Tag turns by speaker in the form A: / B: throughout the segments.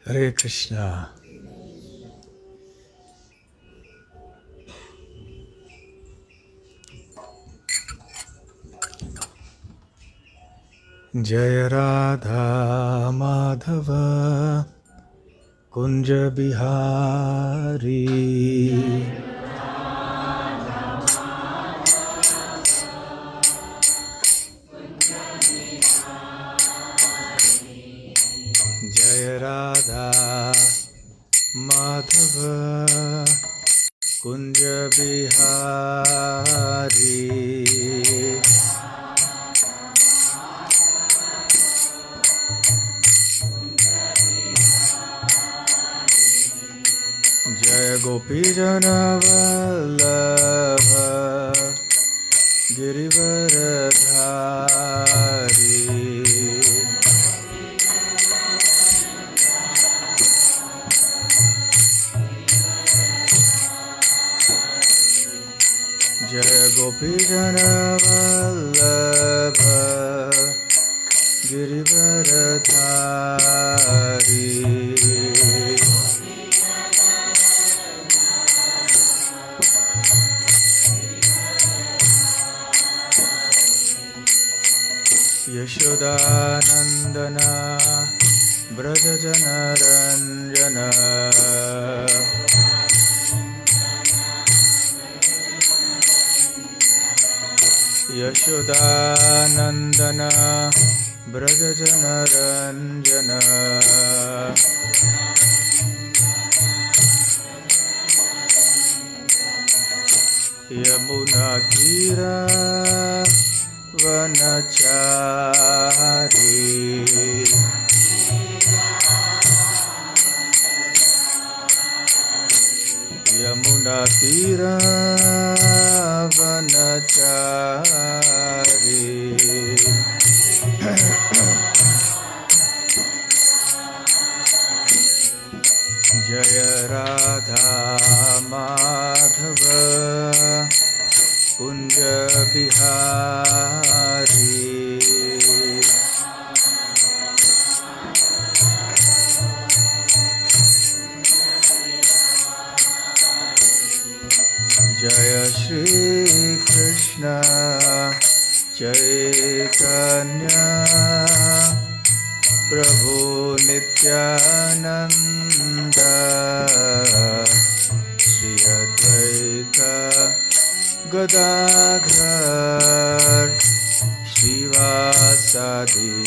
A: Hare Krishna. Jaya Radha Madhava Kunja Bihari Jaya Radha Madhava Kunja Bihari Jaya Gopi Jana Vallabha Girivaradhari Jaya Gopi Jana Vallabha Girivaradhari Yashodanandana Brajajana Ranjana Yashodanandana Brajajana Ranjana Yamuna Tira Vanachari Yamuna Tira Vanachari Jaya Radha Madhava Kunja Bihari Jaya Shri Krishna Chaitanya Prabhu Nityananda Shri Advaita Gadadhar Shivasadi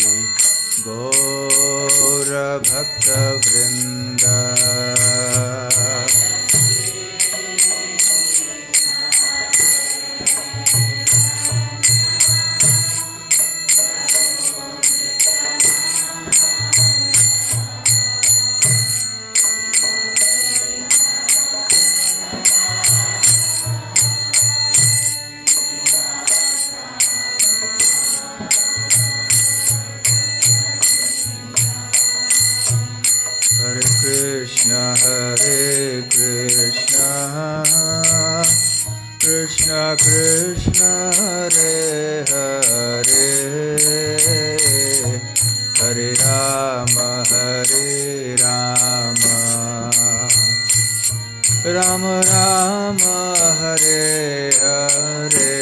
A: Gaura Bhakta Vrinda Hare Krishna, Krishna Krishna, Hare Hare, Hare Rama, Rama Rama, Hare Hare.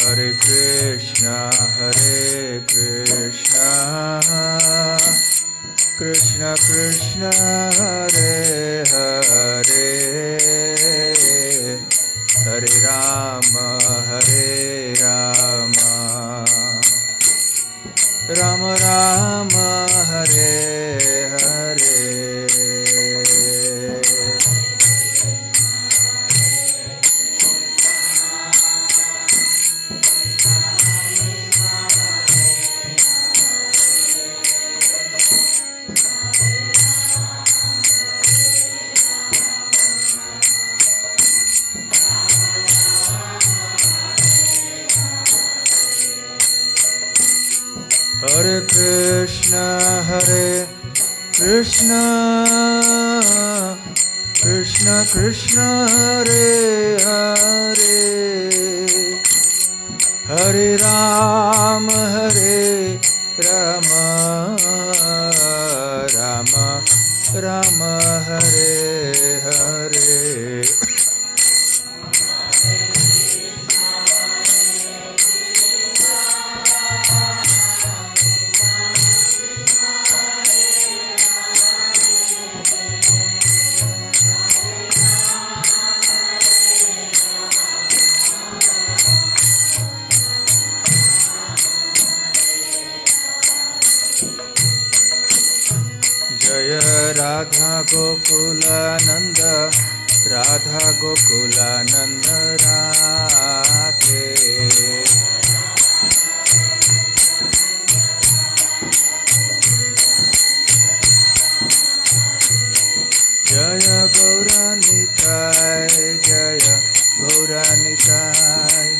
A: Hare Krishna, Krishna Krishna Krishna Hare Hare Hare Rama Rama Rama Rama Hare Hare Radha Gokulananda Radha Gokulananda Radhe Jaya Gauranitai Jaya Gauranitai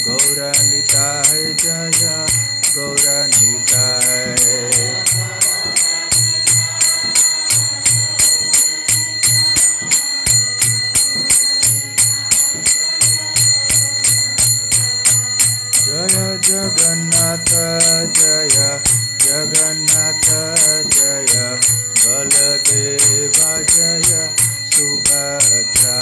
A: Gauranitai Jaya Gauranitai Jaya Jagannatha Jaya Jagannatha Jaya Baladeva Jaya Subhadra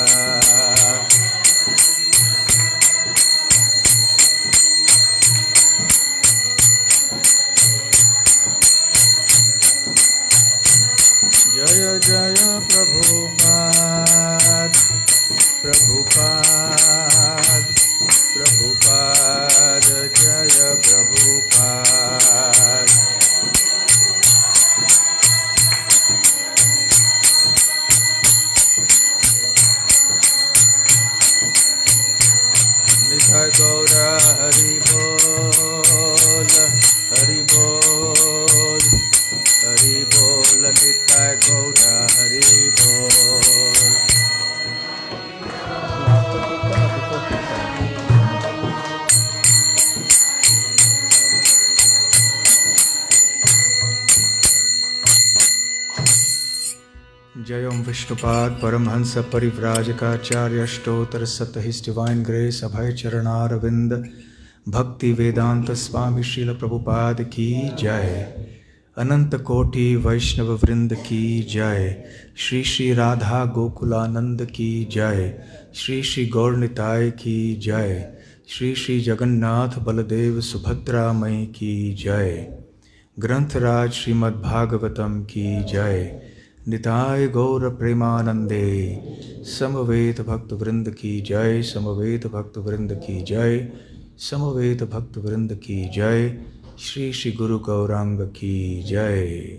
A: Jaya Jaya Prabhupada Prabhupada Prabhupada Jaya Prabhupada Nitai Gaura Hari Bol Hari Bol Hari Bol Nitai Gaura Hari Bol Jayam Vishnupad Paramhansa Parivrajakacarya Stotra Sat His Divine Grace Abhay Charanaravind Bhakti Vedanta Swami Srila Prabhupada Ki Jai Ananta Koti Vaishnava Vrind Ki Jai Shri Shri Radha Gokulanand Ki Jai Shri Shri Gaurnitai Ki Jai Shri Shri Jagannath Baladev Subhadra Mai Ki Jai Granth Raj Srimad Bhagavatam Ki Jai Nitai Gaura Premanande Samaveta Bhakta Vrinda Ki Jai Samaveta Bhakta Vrinda Ki Jai Samaveta Bhakta Vrinda Ki Jai Shri Shri Guru Gauranga Ki Jai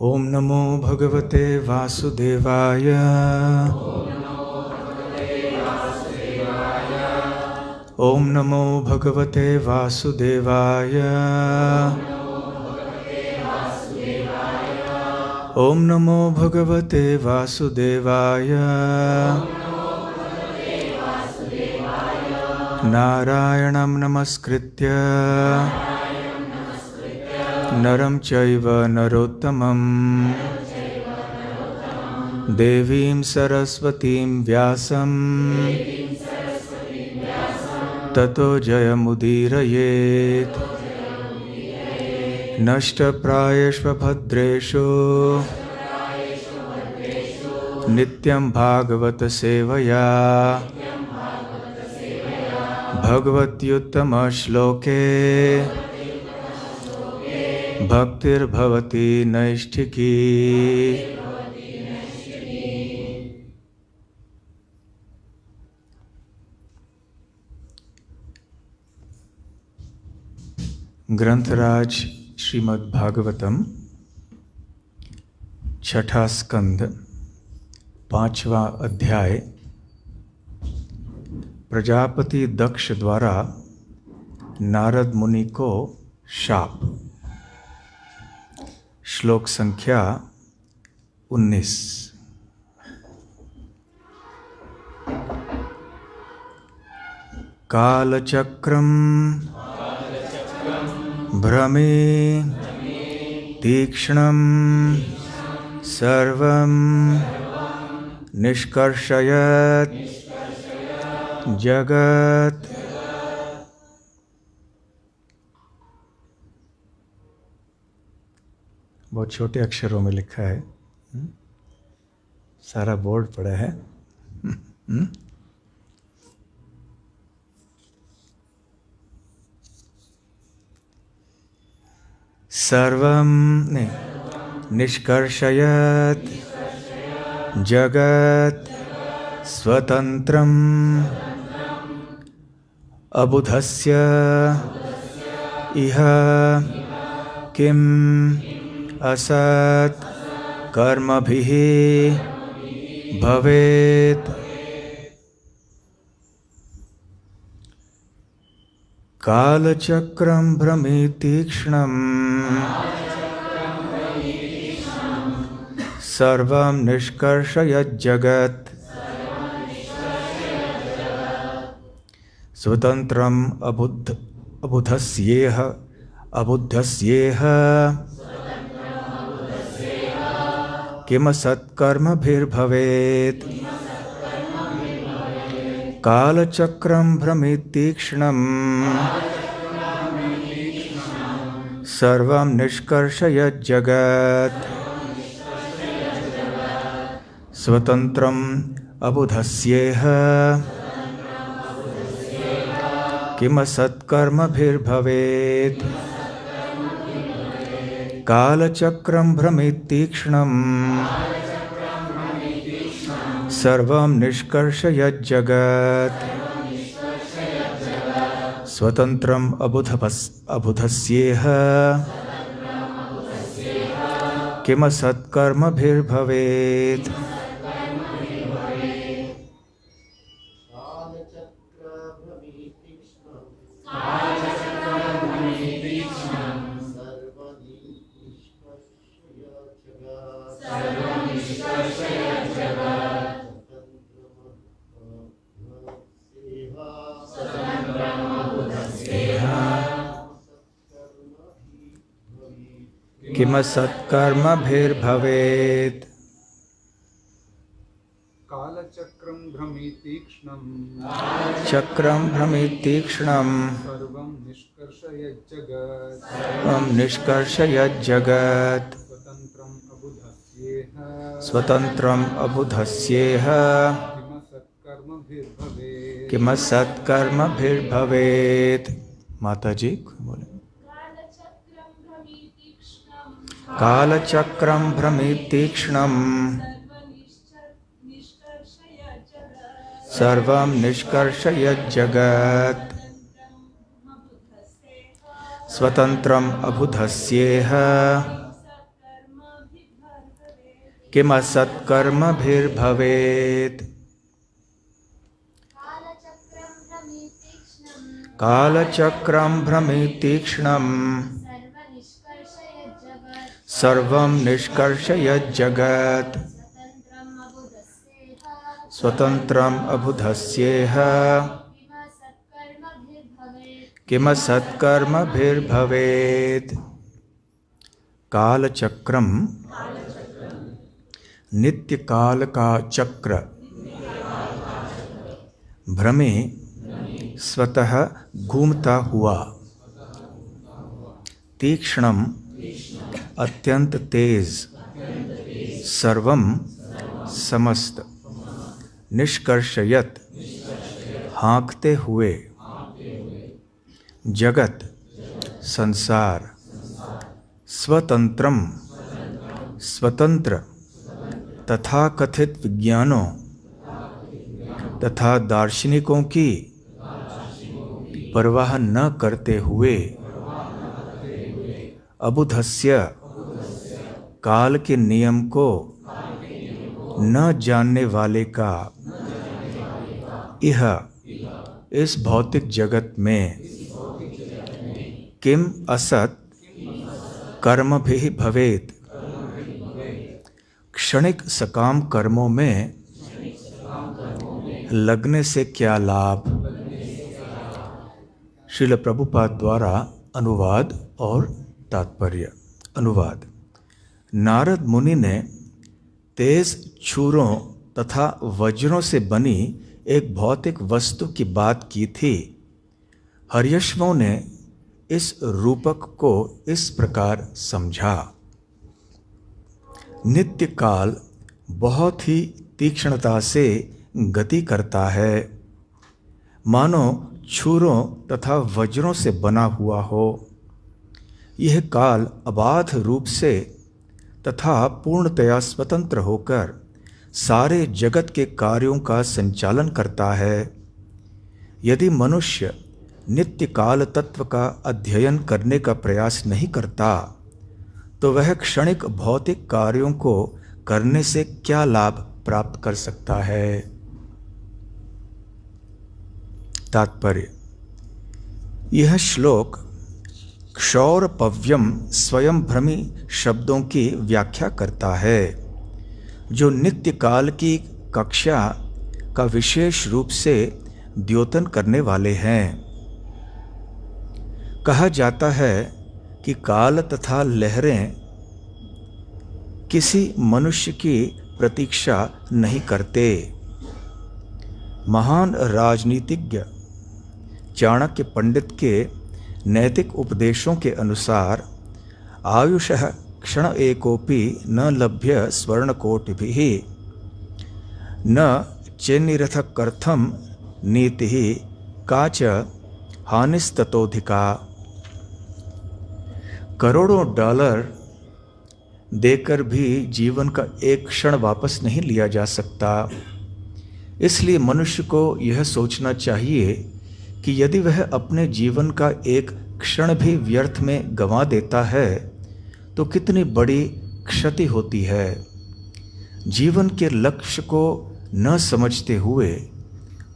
A: Om Namo Bhagavate Vasudevaya Om Namo Bhagavate Vasudevaya Om Namo Bhagavate Vasudevaya Narayanam Namaskritya Naram Chaiva Narottamam Devim Saraswatim Vyasam Tato Jayamudirayet Nashta Prayeshva Bhadreshu Nityam Bhagavata Sevaya Bhagavatyuttama Shloke Bhaktir Bhavati Naishtiki Granth Raj Shrimad Bhagavatam छठा स्कंद 5वां अध्याय प्रजापति दक्ष द्वारा नारद मुनि को शाप। श्लोक संख्या 19। कालचक्रम भ्रमे तीक्ष्णं सर्वं निष्कर्षयत् जगत्। बहुत छोटे अक्षरों में लिखा है, सारा बोर्ड पड़ा है। सर्वं निष्कर्षयत् जगत् स्वतंत्रम् अबुधस्य इह किम असत् कर्मभिः भवेत्। कालचक्रं भ्रमितीक्ष्णं सर्वं निष्कर्षयज्जगत् स्वतंत्रम् अबुधस्येह किम सत्कर्मभिर्भवेत्। कालचक्रं भ्रमितीक्ष्णं सर्वं निष्कर्षयज्जगत् स्वतंत्रम् अबुधस्येह किम सत्कर्मभिर्भवेत्। कालचक्रं भ्रमितीक्ष्णं सर्वं निष्कर्षयज्जगत् स्वतंत्रम् अबुधस्येह किम सत्कर्मभिर्भवेत्। किम सत्कर्मभिर्भवेत्।
B: कालचक्रं भ्रमितीक्ष्णं सर्वं
A: निष्कर्षयज्जगत् स्वतंत्रम् अबुधस्येह किम सत्कर्मभिर्भवेत्। माता जी बोले। कालचक्रं भ्रमितीक्ष्णं सर्वं निष्कर्षयज्जगत् स्वतंत्रम् अबुधस्येह किम सत्कर्मभिर्भवेत्। कालचक्रं भ्रमितीक्ष्णं सर्वं निष्कर्षयज्जगत् स्वतंत्रम् अबुधस्येह किम सत्कर्मभिर्भवेत्। कालचक्रम नित्य काल का चक्र भ्रमे स्वतः घूमता हुआ, तीक्ष्णम अत्यंत तेज, सर्वम समस्त, निष्कर्षयत हाँकते हुए, जगत संसार, स्वतंत्रम स्वतंत्र तथा कथित विज्ञानों तथा दार्शनिकों की परवाह न करते हुए अबुधस्य काल के नियम को न जानने वाले का यह इस भौतिक जगत में किम असत कर्म भी भवेत, क्षणिक सकाम कर्मों में लगने से क्या लाभ। श्रील प्रभुपाद द्वारा अनुवाद और तात्पर्य। अनुवाद। नारद मुनि ने तेज छुरों तथा वज्रों से बनी एक भौतिक वस्तु की बात की थी। हर्यश्वों ने इस रूपक को इस प्रकार समझा। नित्य काल बहुत ही तीक्ष्णता से गति करता है, मानो छुरों तथा वज्रों से बना हुआ हो। यह काल अबाध रूप से तथा पूर्णतया स्वतंत्र होकर सारे जगत के कार्यों का संचालन करता है। यदि मनुष्य नित्य काल तत्व का अध्ययन करने का प्रयास नहीं करता तो वह क्षणिक भौतिक कार्यों को करने से क्या लाभ प्राप्त कर सकता है। तात्पर्य। यह श्लोक क्षौरपव्यम स्वयं भ्रमी शब्दों की व्याख्या करता है, जो नित्य काल की कक्षा का विशेष रूप से द्योतन करने वाले हैं। कहा जाता है कि काल तथा लहरें किसी मनुष्य की प्रतीक्षा नहीं करते। महान राजनीतिज्ञ चाणक्य पंडित के नैतिक उपदेशों के अनुसार आयुषः क्षण एकोपि न लभ्य स्वर्णकोटिभिः न चेन्निरथकर्थम नीतिः काच हानिस्ततोधिका। करोड़ों डॉलर देकर भी जीवन का एक क्षण वापस नहीं लिया जा सकता। इसलिए मनुष्य को यह सोचना चाहिए कि यदि वह अपने जीवन का एक क्षण भी व्यर्थ में गंवा देता है तो कितनी बड़ी क्षति होती है। जीवन के लक्ष्य को न समझते हुए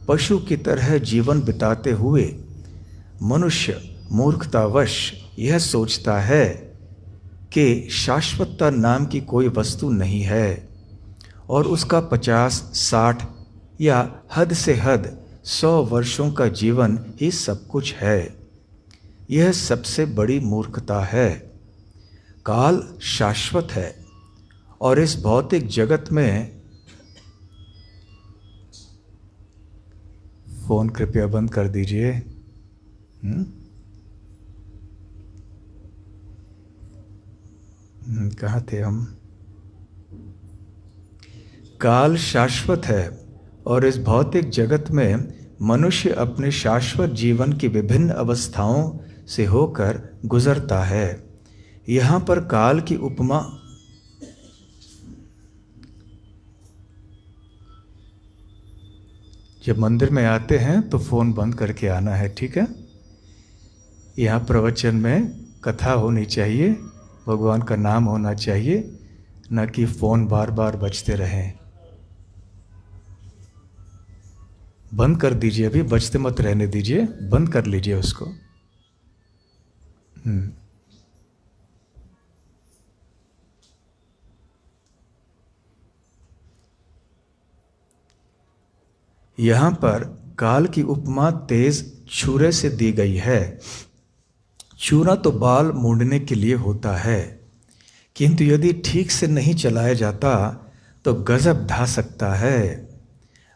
A: पशु की तरह जीवन बिताते हुए मनुष्य मूर्खतावश यह सोचता है कि शाश्वतता नाम की कोई वस्तु नहीं है और उसका 50, 60 या हद से हद 100 वर्षों का जीवन ही सब कुछ है। यह सबसे बड़ी मूर्खता है। काल शाश्वत है और इस भौतिक जगत में फोन कृपया बंद कर दीजिए। कहाँ थे हम? काल शाश्वत है और इस भौतिक जगत में मनुष्य अपने शाश्वत जीवन की विभिन्न अवस्थाओं से होकर गुजरता है। यहाँ पर काल की उपमा जब मंदिर में आते हैं तो फ़ोन बंद करके आना है, ठीक है? यहाँ प्रवचन में कथा होनी चाहिए, भगवान का नाम होना चाहिए, न कि फ़ोन बार बार बजते रहें। बंद कर दीजिए, अभी बजते मत रहने दीजिए, बंद कर लीजिए उसको। यहाँ पर काल की उपमा तेज छुरे से दी गई है। छुरा तो बाल मूंढने के लिए होता है, किंतु यदि ठीक से नहीं चलाया जाता तो गजब ढा सकता है।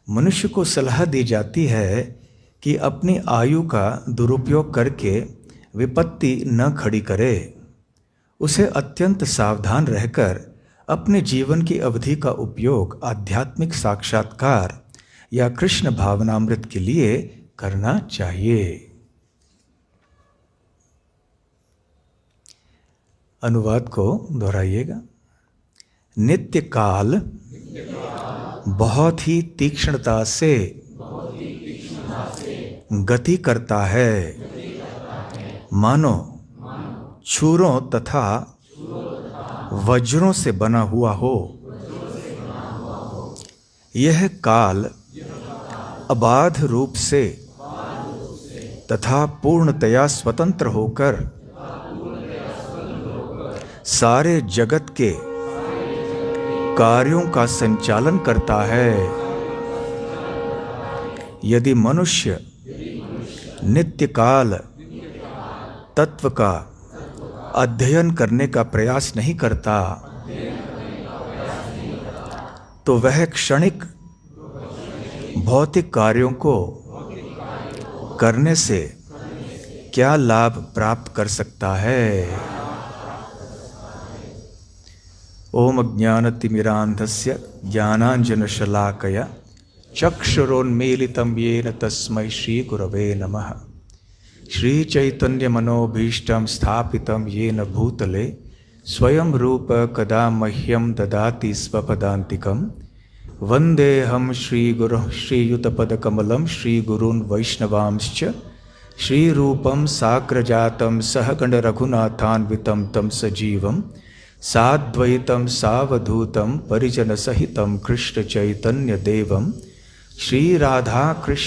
A: मनुष्य को सलाह दी जाती है कि अपनी आयु का दुरुपयोग करके विपत्ति न खड़ी करे। उसे अत्यंत सावधान रहकर अपने जीवन की अवधि का उपयोग आध्यात्मिक साक्षात्कार या कृष्ण भावनामृत के लिए करना चाहिए। अनुवाद को दोहराइएगा। नित्य काल बहुत ही तीक्ष्णता से गति करता है, मानो छूरों तथा वज्रों से बना हुआ हो। यह काल अबाध रूप से तथा पूर्णतया स्वतंत्र होकर सारे जगत के कार्यों का संचालन करता है। यदि मनुष्य नित्य काल तत्व का अध्ययन करने का प्रयास नहीं करता तो वह क्षणिक भौतिक कार्यों को करने से क्या लाभ प्राप्त कर सकता है। ओम अज्ञानतिमिरान्धस्य ज्ञानाञ्जनशलाकया चक्षुरोन्मीलितं येन तस्मै श्रीगुरवे नमः। श्रीचैतन्यमनोभीष्टं स्थापितं येन भूतले स्वयं रूप कदा मह्यं ददाति स्वपदान्तिकं। वन्देऽहं श्रीगुरुः श्रीयुतपदकमलं श्रीगुरून् वैष्णवांश्च श्रीरूपं साग्रजातं सहगणरघुनाथान्वितं तं सजीवं साद्वैतं सावधूतं परिजनसहितं कृष्णचैतन्यदेवं श्रीराधाकृष्णपादां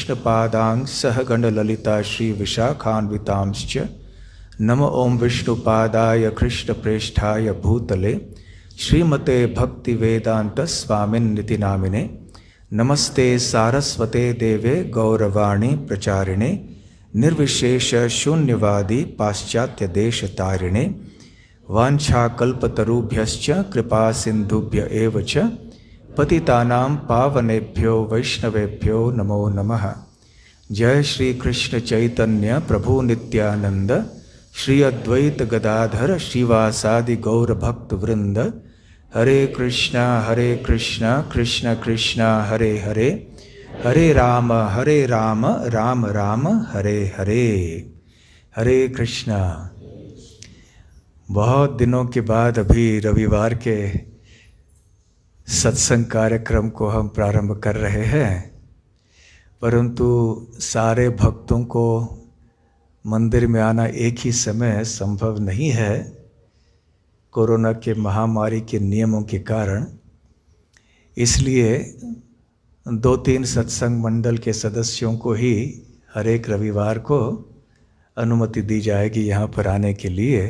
A: सहगणललिता श्रीविशाखान्वितांश्च। नमो ओं विष्णुपादाय कृष्णप्रेष्ठाय भूतले श्रीमते भक्तिवेदान्तस्वामिन्निति नामिने। नमस्ते सारस्वते देवे गौरवाणी प्रचारिणे निर्विशेष शून्यवादी पाश्चात्यदेशतारिणे। वाञ्छाकल्पतरुभ्यश्च कृपा सिन्धुभ्य एव च पतितानां पावनेभ्यो वैष्णवेभ्यो नमो नमः। जय श्री कृष्ण चैतन्य प्रभु नित्यानंद श्री अद्वैत गदाधर श्रीवासादि गौर भक्त वृंद। हरे कृष्णा कृष्ण कृष्णा हरे हरे, हरे राम राम राम हरे हरे। हरे कृष्णा। बहुत दिनों के बाद अभी रविवार के सत्संग कार्यक्रम को हम प्रारंभ कर रहे हैं, परंतु सारे भक्तों को मंदिर में आना एक ही समय संभव नहीं है कोरोना के महामारी के नियमों के कारण। इसलिए 2-3 सत्संग मंडल के सदस्यों को ही हर एक रविवार को अनुमति दी जाएगी यहाँ पर आने के लिए।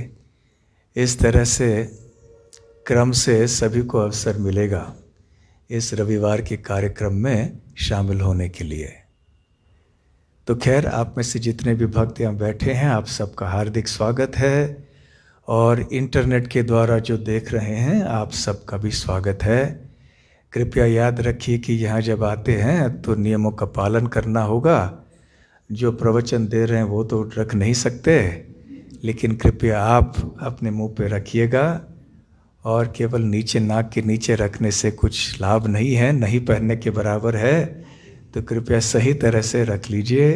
A: इस तरह से क्रम से सभी को अवसर मिलेगा इस रविवार के कार्यक्रम में शामिल होने के लिए। तो खैर, आप में से जितने भी भक्त यहाँ बैठे हैं, आप सबका हार्दिक स्वागत है, और इंटरनेट के द्वारा जो देख रहे हैं आप सबका भी स्वागत है। कृपया याद रखिए कि यहाँ जब आते हैं तो नियमों का पालन करना होगा। जो प्रवचन दे रहे हैं वो तो रख नहीं सकते, लेकिन कृपया आप अपने मुंह पे रखिएगा, और केवल नीचे नाक के नीचे रखने से कुछ लाभ नहीं है, नहीं पहनने के बराबर है। तो कृपया सही तरह से रख लीजिए।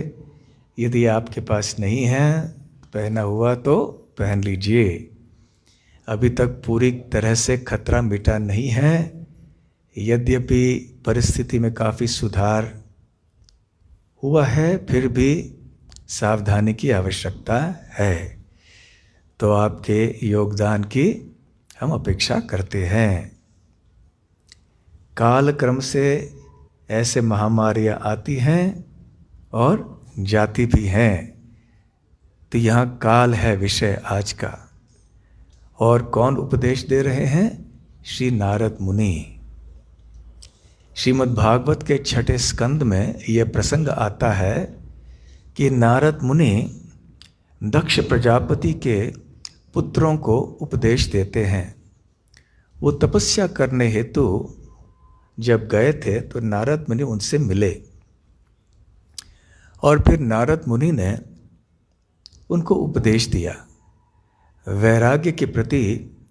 A: यदि आपके पास नहीं है पहना हुआ तो पहन लीजिए। अभी तक पूरी तरह से खतरा मिटा नहीं है, यद्यपि परिस्थिति में काफ़ी सुधार हुआ है, फिर भी सावधानी की आवश्यकता है। तो आपके योगदान की हम अपेक्षा करते हैं। कालक्रम से ऐसे महामारियाँ आती हैं और जाती भी हैं। तो यहाँ काल है विषय आज का। और कौन उपदेश दे रहे हैं? श्री नारद मुनि। श्रीमद् भागवत के 6ठे स्कंद में यह प्रसंग आता है कि नारद मुनि दक्ष प्रजापति के पुत्रों को उपदेश देते हैं। वो तपस्या करने हेतु जब गए थे तो नारद मुनि उनसे मिले, और फिर नारद मुनि ने उनको उपदेश दिया, वैराग्य के प्रति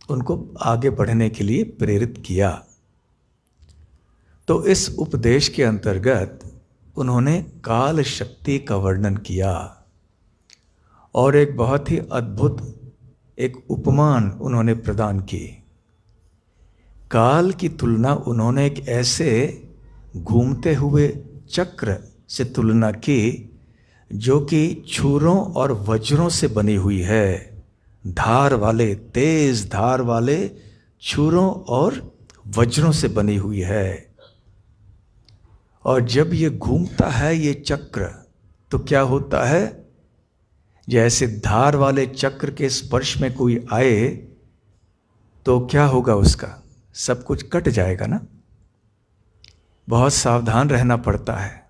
A: उनको आगे बढ़ने के लिए प्रेरित किया। तो इस उपदेश के अंतर्गत उन्होंने काल शक्ति का वर्णन किया, और एक बहुत ही अद्भुत एक उपमान उन्होंने प्रदान की। काल की तुलना उन्होंने एक ऐसे घूमते हुए चक्र से तुलना की जो कि छूरों और वज्रों से बनी हुई है, धार वाले, तेज धार वाले छुरों और वज्रों से बनी हुई है। और जब ये घूमता है ये चक्र, तो क्या होता है, जैसे धार वाले चक्र के स्पर्श में कोई आए तो क्या होगा, उसका सब कुछ कट जाएगा ना। बहुत सावधान रहना पड़ता है।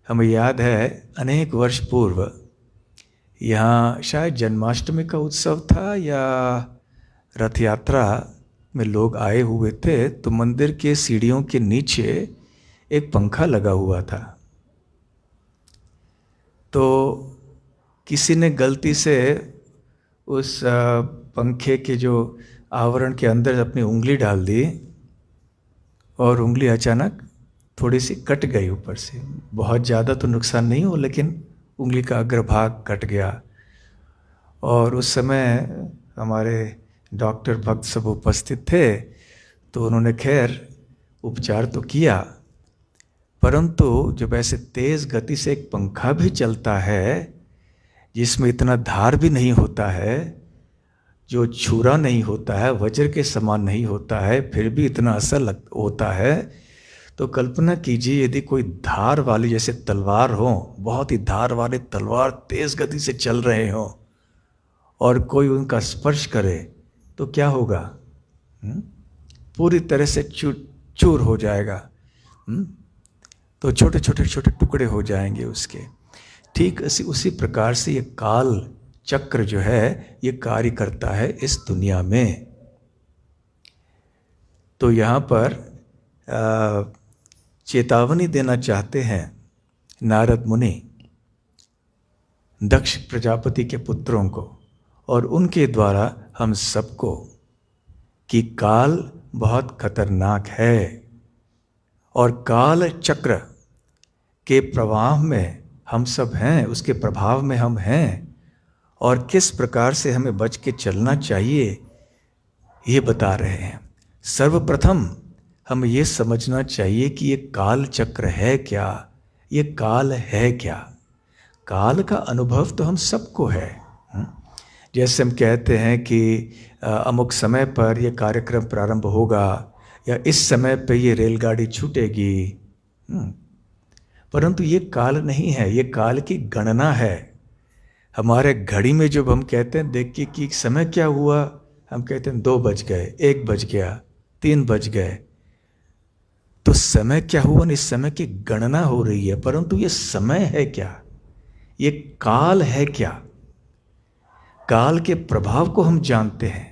A: हमें याद है अनेक वर्ष पूर्व यहाँ शायद जन्माष्टमी का उत्सव था या रथ यात्रा में लोग आए हुए थे, तो मंदिर के सीढ़ियों के नीचे एक पंखा लगा हुआ था। तो किसी ने गलती से उस पंखे के जो आवरण के अंदर अपनी उंगली डाल दी और उंगली अचानक थोड़ी सी कट गई ऊपर से। बहुत ज़्यादा तो नुकसान नहीं हो, लेकिन उंगली का अग्रभाग कट गया। और उस समय हमारे डॉक्टर भक्त सब उपस्थित थे, तो उन्होंने खैर उपचार तो किया, परंतु जब ऐसे तेज़ गति से एक पंखा भी चलता है जिसमें इतना धार भी नहीं होता है, जो छुरा नहीं होता है, वज्र के समान नहीं होता है, फिर भी इतना असर होता है, तो कल्पना कीजिए यदि कोई धार वाली जैसे तलवार हो, बहुत ही धार वाले तलवार तेज़ गति से चल रहे हों और कोई उनका स्पर्श करे तो क्या होगा, पूरी तरह से चूर हो जाएगा। तो छोटे छोटे छोटे टुकड़े हो जाएंगे उसके। ठीक उसी प्रकार से ये काल चक्र जो है ये कार्य करता है इस दुनिया में। तो यहाँ पर चेतावनी देना चाहते हैं नारद मुनि दक्ष प्रजापति के पुत्रों को और उनके द्वारा हम सबको कि काल बहुत खतरनाक है और काल चक्र के प्रवाह में हम सब हैं, उसके प्रभाव में हम हैं, और किस प्रकार से हमें बच के चलना चाहिए ये बता रहे हैं। सर्वप्रथम हमें ये समझना चाहिए कि ये काल चक्र है क्या, ये काल है क्या। काल का अनुभव तो हम सबको है। जैसे हम कहते हैं कि अमुक समय पर यह कार्यक्रम प्रारंभ होगा या इस समय पे ये रेलगाड़ी छूटेगी, परंतु ये काल नहीं है, ये काल की गणना है। हमारे घड़ी में जब हम कहते हैं देखिए कि समय क्या हुआ, हम कहते हैं 2 बज गए, 1 बज गया, 3 बज गए, तो समय क्या हुआ, इस समय की गणना हो रही है, परंतु ये समय है क्या, ये काल है क्या। काल के प्रभाव को हम जानते हैं,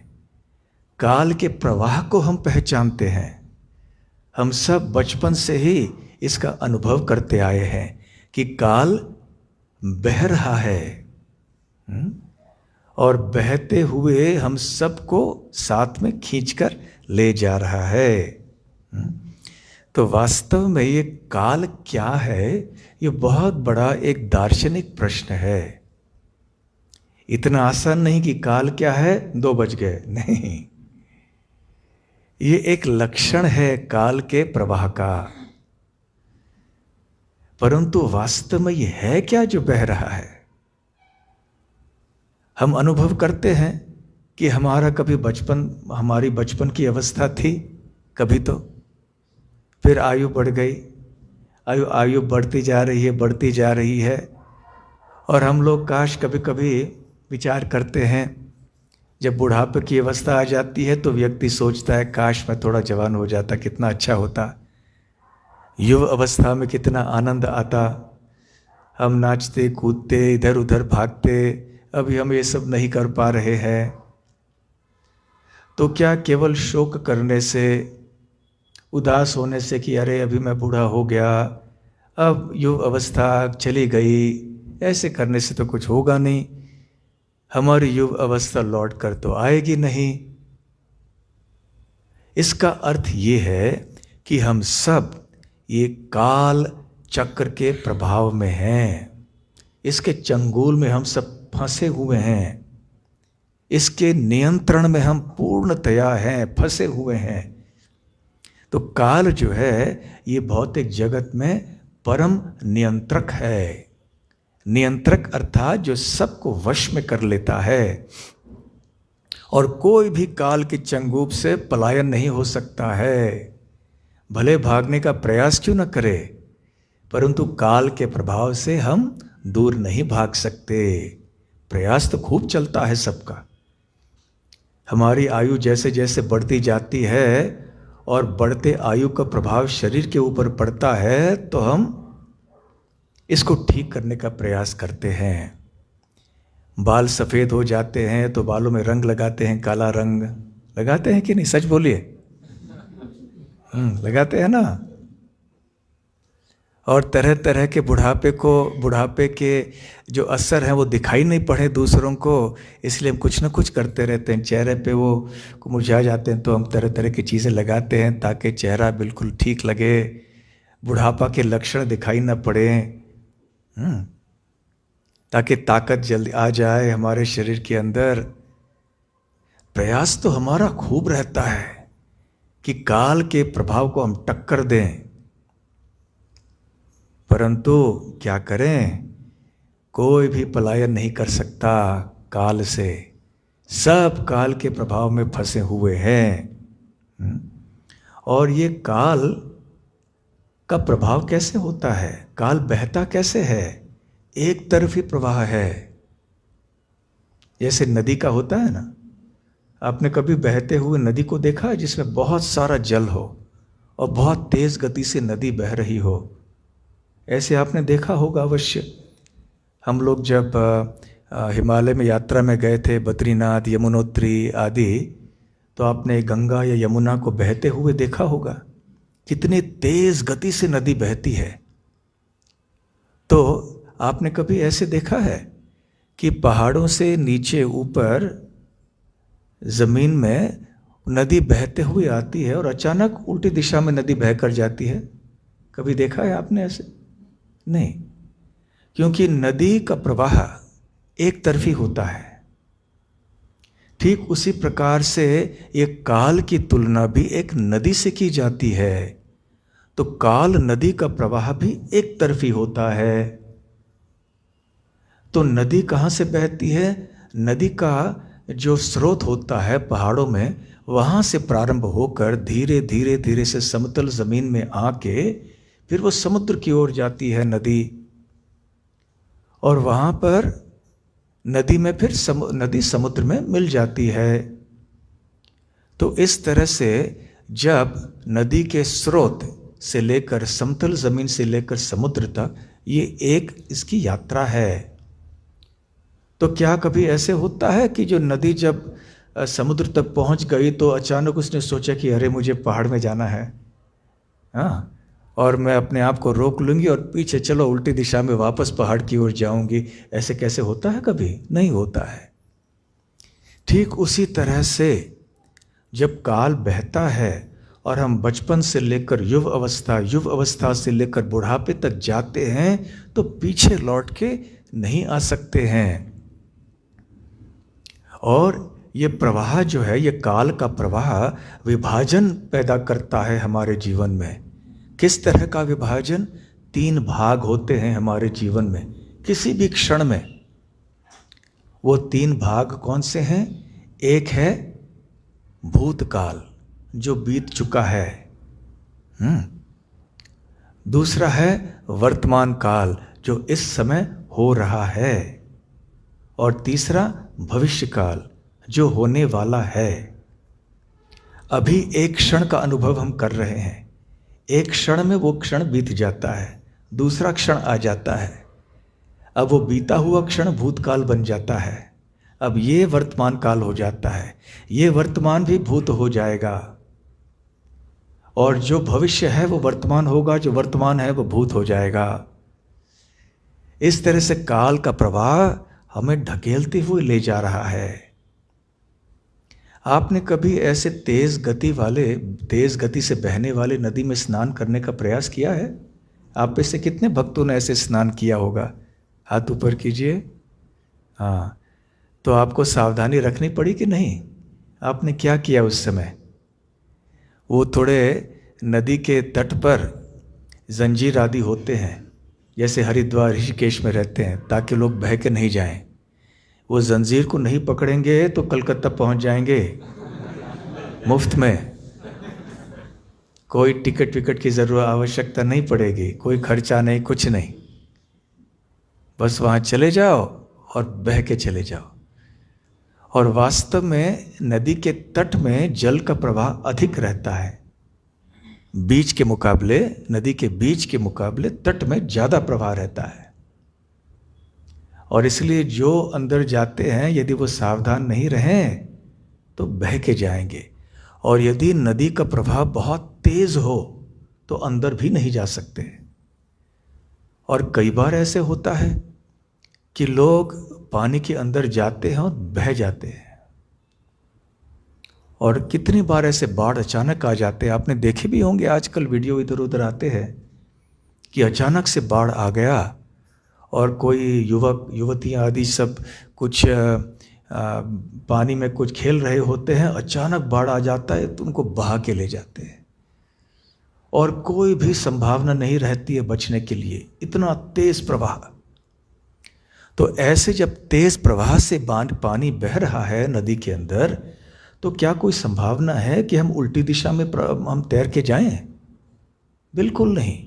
A: काल के प्रवाह को हम पहचानते हैं। हम सब बचपन से ही इसका अनुभव करते आए हैं कि काल बह रहा है और बहते हुए हम सबको साथ में खींचकर ले जा रहा है। तो वास्तव में ये काल क्या है, ये बहुत बड़ा एक दार्शनिक प्रश्न है। इतना आसान नहीं कि काल क्या है 2 बज गए, नहीं, ये एक लक्षण है काल के प्रवाह का। परंतु वास्तव में ये है क्या जो बह रहा है। हम अनुभव करते हैं कि हमारा कभी हमारी बचपन की अवस्था थी, कभी तो फिर आयु बढ़ गई, आयु बढ़ती जा रही है, और हम लोग काश कभी कभी विचार करते हैं, जब बुढ़ापे की अवस्था आ जाती है तो व्यक्ति सोचता है काश मैं थोड़ा जवान हो जाता, कितना अच्छा होता। युव अवस्था में कितना आनंद आता, हम नाचते कूदते इधर उधर भागते, अभी हम ये सब नहीं कर पा रहे हैं। तो क्या केवल शोक करने से, उदास होने से कि अरे अभी मैं बूढ़ा हो गया, अब युव अवस्था चली गई, ऐसे करने से तो कुछ होगा नहीं, हमारी युव अवस्था लौट कर तो आएगी नहीं। इसका अर्थ ये है कि हम सब ये काल चक्र के प्रभाव में हैं, इसके चंगुल में हम सब फंसे हुए हैं, इसके नियंत्रण में हम पूर्णतया हैं, फंसे हुए हैं। तो काल जो है ये भौतिक जगत में परम नियंत्रक है। नियंत्रक अर्थात जो सबको वश में कर लेता है। और कोई भी काल के चंगुल से पलायन नहीं हो सकता है। भले भागने का प्रयास क्यों न करे, परंतु काल के प्रभाव से हम दूर नहीं भाग सकते। प्रयास तो खूब चलता है सबका। हमारी आयु जैसे जैसे बढ़ती जाती है और बढ़ते आयु का प्रभाव शरीर के ऊपर पड़ता है, तो हम इसको ठीक करने का प्रयास करते हैं। बाल सफ़ेद हो जाते हैं तो बालों में रंग लगाते हैं, काला रंग लगाते हैं कि नहीं? सच बोलिए। लगाते हैं ना। और तरह तरह के बुढ़ापे के जो असर हैं वो दिखाई नहीं पड़े दूसरों को, इसलिए हम कुछ ना कुछ करते रहते हैं। चेहरे पे वो मुरझा जाते हैं तो हम तरह तरह की चीज़ें लगाते हैं ताकि चेहरा बिल्कुल ठीक लगे, बुढ़ापा के लक्षण दिखाई ना पड़े, ताकि ताकत जल्दी आ जाए हमारे शरीर के अंदर। प्रयास तो हमारा खूब रहता है कि काल के प्रभाव को हम टक्कर दें, परंतु क्या करें, कोई भी पलायन नहीं कर सकता काल से। सब काल के प्रभाव में फंसे हुए हैं। और ये काल का प्रभाव कैसे होता है? काल बहता कैसे है? एक तरफी प्रवाह है, जैसे नदी का होता है ना। आपने कभी बहते हुए नदी को देखा है जिसमें बहुत सारा जल हो और बहुत तेज गति से नदी बह रही हो? ऐसे आपने देखा होगा अवश्य। हम लोग जब हिमालय में यात्रा में गए थे, बद्रीनाथ, यमुनोत्री आदि, तो आपने गंगा या यमुना को बहते हुए देखा होगा। कितनी तेज गति से नदी बहती है। तो आपने कभी ऐसे देखा है कि पहाड़ों से नीचे ऊपर जमीन में नदी बहते हुए आती है और अचानक उल्टी दिशा में नदी बहकर जाती है? कभी देखा है आपने ऐसे? नहीं, क्योंकि नदी का प्रवाह एक तरफी होता है। ठीक उसी प्रकार से एक काल की तुलना भी एक नदी से की जाती है। तो काल नदी का प्रवाह भी एक तरफी होता है। तो नदी कहाँ से बहती है? नदी का जो स्रोत होता है पहाड़ों में, वहाँ से प्रारंभ होकर धीरे धीरे धीरे से समतल जमीन में आके फिर वो समुद्र की ओर जाती है नदी। और वहाँ पर नदी में फिर नदी समुद्र में मिल जाती है। तो इस तरह से जब नदी के स्रोत से लेकर समतल जमीन से लेकर समुद्र तक ये एक इसकी यात्रा है। तो क्या कभी ऐसे होता है कि जो नदी जब समुद्र तक पहुंच गई तो अचानक उसने सोचा कि अरे मुझे पहाड़ में जाना है, हाँ, और मैं अपने आप को रोक लूंगी और पीछे चलो उल्टी दिशा में वापस पहाड़ की ओर जाऊंगी? ऐसे कैसे होता है? कभी नहीं होता है। ठीक उसी तरह से जब काल बहता है और हम बचपन से लेकर युव अवस्था से लेकर बुढ़ापे तक जाते हैं तो पीछे लौट के नहीं आ सकते हैं। और ये प्रवाह जो है, ये काल का प्रवाह विभाजन पैदा करता है हमारे जीवन में। किस तरह का विभाजन? 3 भाग होते हैं हमारे जीवन में किसी भी क्षण में। वो 3 भाग कौन से हैं? एक है भूतकाल जो बीत चुका है, दूसरा है वर्तमान काल जो इस समय हो रहा है, और तीसरा भविष्य काल जो होने वाला है। अभी एक क्षण का अनुभव हम कर रहे हैं, एक क्षण में वो क्षण बीत जाता है, दूसरा क्षण आ जाता है, अब वो बीता हुआ क्षण भूतकाल बन जाता है, अब ये वर्तमान काल हो जाता है, ये वर्तमान भी भूत हो जाएगा, और जो भविष्य है वो वर्तमान होगा, जो वर्तमान है वो भूत हो जाएगा। इस तरह से काल का प्रवाह हमें ढकेलते हुए ले जा रहा है। आपने कभी ऐसे तेज गति से बहने वाले नदी में स्नान करने का प्रयास किया है? आप में से कितने भक्तों ने ऐसे स्नान किया होगा? हाथ ऊपर कीजिए। हाँ, तो आपको सावधानी रखनी पड़ी कि नहीं? आपने क्या किया उस समय? वो थोड़े नदी के तट पर जंजीर आदि होते हैं, जैसे हरिद्वार ऋषिकेश में रहते हैं, ताकि लोग बह के नहीं जाएं। वो जंजीर को नहीं पकड़ेंगे तो कलकत्ता पहुंच जाएंगे मुफ्त में। कोई टिकट विकट की जरूरत आवश्यकता नहीं पड़ेगी, कोई खर्चा नहीं, कुछ नहीं। बस वहां चले जाओ और बह के चले जाओ। और वास्तव में नदी के तट में जल का प्रवाह अधिक रहता है, बीच के मुकाबले, नदी के बीच के मुकाबले तट में ज्यादा प्रवाह रहता है। और इसलिए जो अंदर जाते हैं यदि वो सावधान नहीं रहें तो बह के जाएंगे। और यदि नदी का प्रवाह बहुत तेज हो तो अंदर भी नहीं जा सकते। और कई बार ऐसे होता है कि लोग पानी के अंदर जाते हैं और बह जाते हैं। और कितनी बार ऐसे बाढ़ अचानक आ जाते हैं, आपने देखे भी होंगे, आजकल वीडियो इधर उधर आते हैं कि अचानक से बाढ़ आ गया और कोई युवक युवतियां आदि सब कुछ पानी में कुछ खेल रहे होते हैं, अचानक बाढ़ आ जाता है तो उनको बहा के ले जाते हैं और कोई भी संभावना नहीं रहती है बचने के लिए, इतना तेज प्रवाह। तो ऐसे जब तेज प्रवाह से पानी बह रहा है नदी के अंदर, तो क्या कोई संभावना है कि हम उल्टी दिशा में हम तैर के जाएं? बिल्कुल नहीं।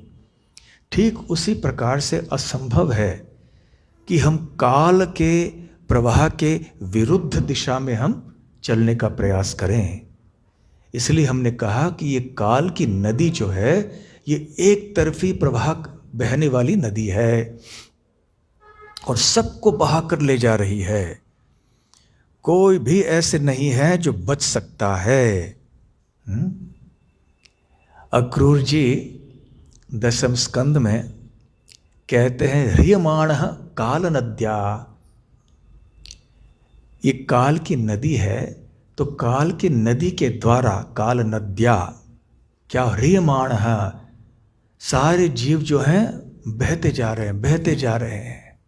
A: ठीक उसी प्रकार से असंभव है कि हम काल के प्रवाह के विरुद्ध दिशा में हम चलने का प्रयास करें। इसलिए हमने कहा कि ये काल की नदी जो है ये एक तरफी प्रवाह बहने वाली नदी है और सबको बहा कर ले जा रही है। कोई भी ऐसे नहीं है जो बच सकता है। अक्रूर जी 10वें स्कंद में कहते हैं, ह्रियमाण काल नद्या। ये काल की नदी है, तो काल की नदी के द्वारा काल नद्या क्या ह्रियमाण है, सारे जीव जो हैं बहते जा रहे हैं, बहते जा रहे हैं।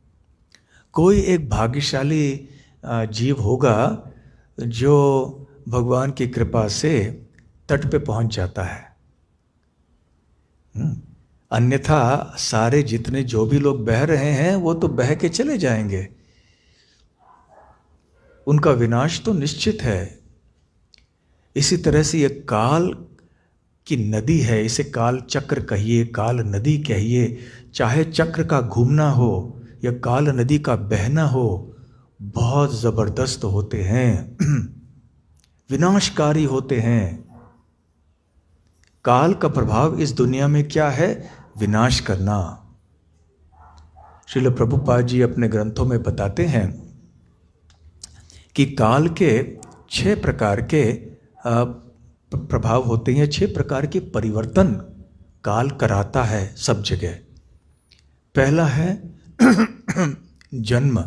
A: कोई एक भाग्यशाली जीव होगा जो भगवान की कृपा से तट पे पहुंच जाता है। अन्यथा सारे जितने जो भी लोग बह रहे हैं वो तो बह के चले जाएंगे, उनका विनाश तो निश्चित है। इसी तरह से ये काल की नदी है, इसे काल चक्र कहिए, काल नदी कहिए, चाहे चक्र का घूमना हो या काल नदी का बहना हो, बहुत जबरदस्त होते हैं, विनाशकारी होते हैं। काल का प्रभाव इस दुनिया में क्या है? विनाश करना। श्रील प्रभुपाद जी अपने ग्रंथों में बताते हैं कि काल के 6 प्रकार के प्रभाव होते हैं, 6 प्रकार के परिवर्तन काल कराता है सब जगह। पहला है जन्म।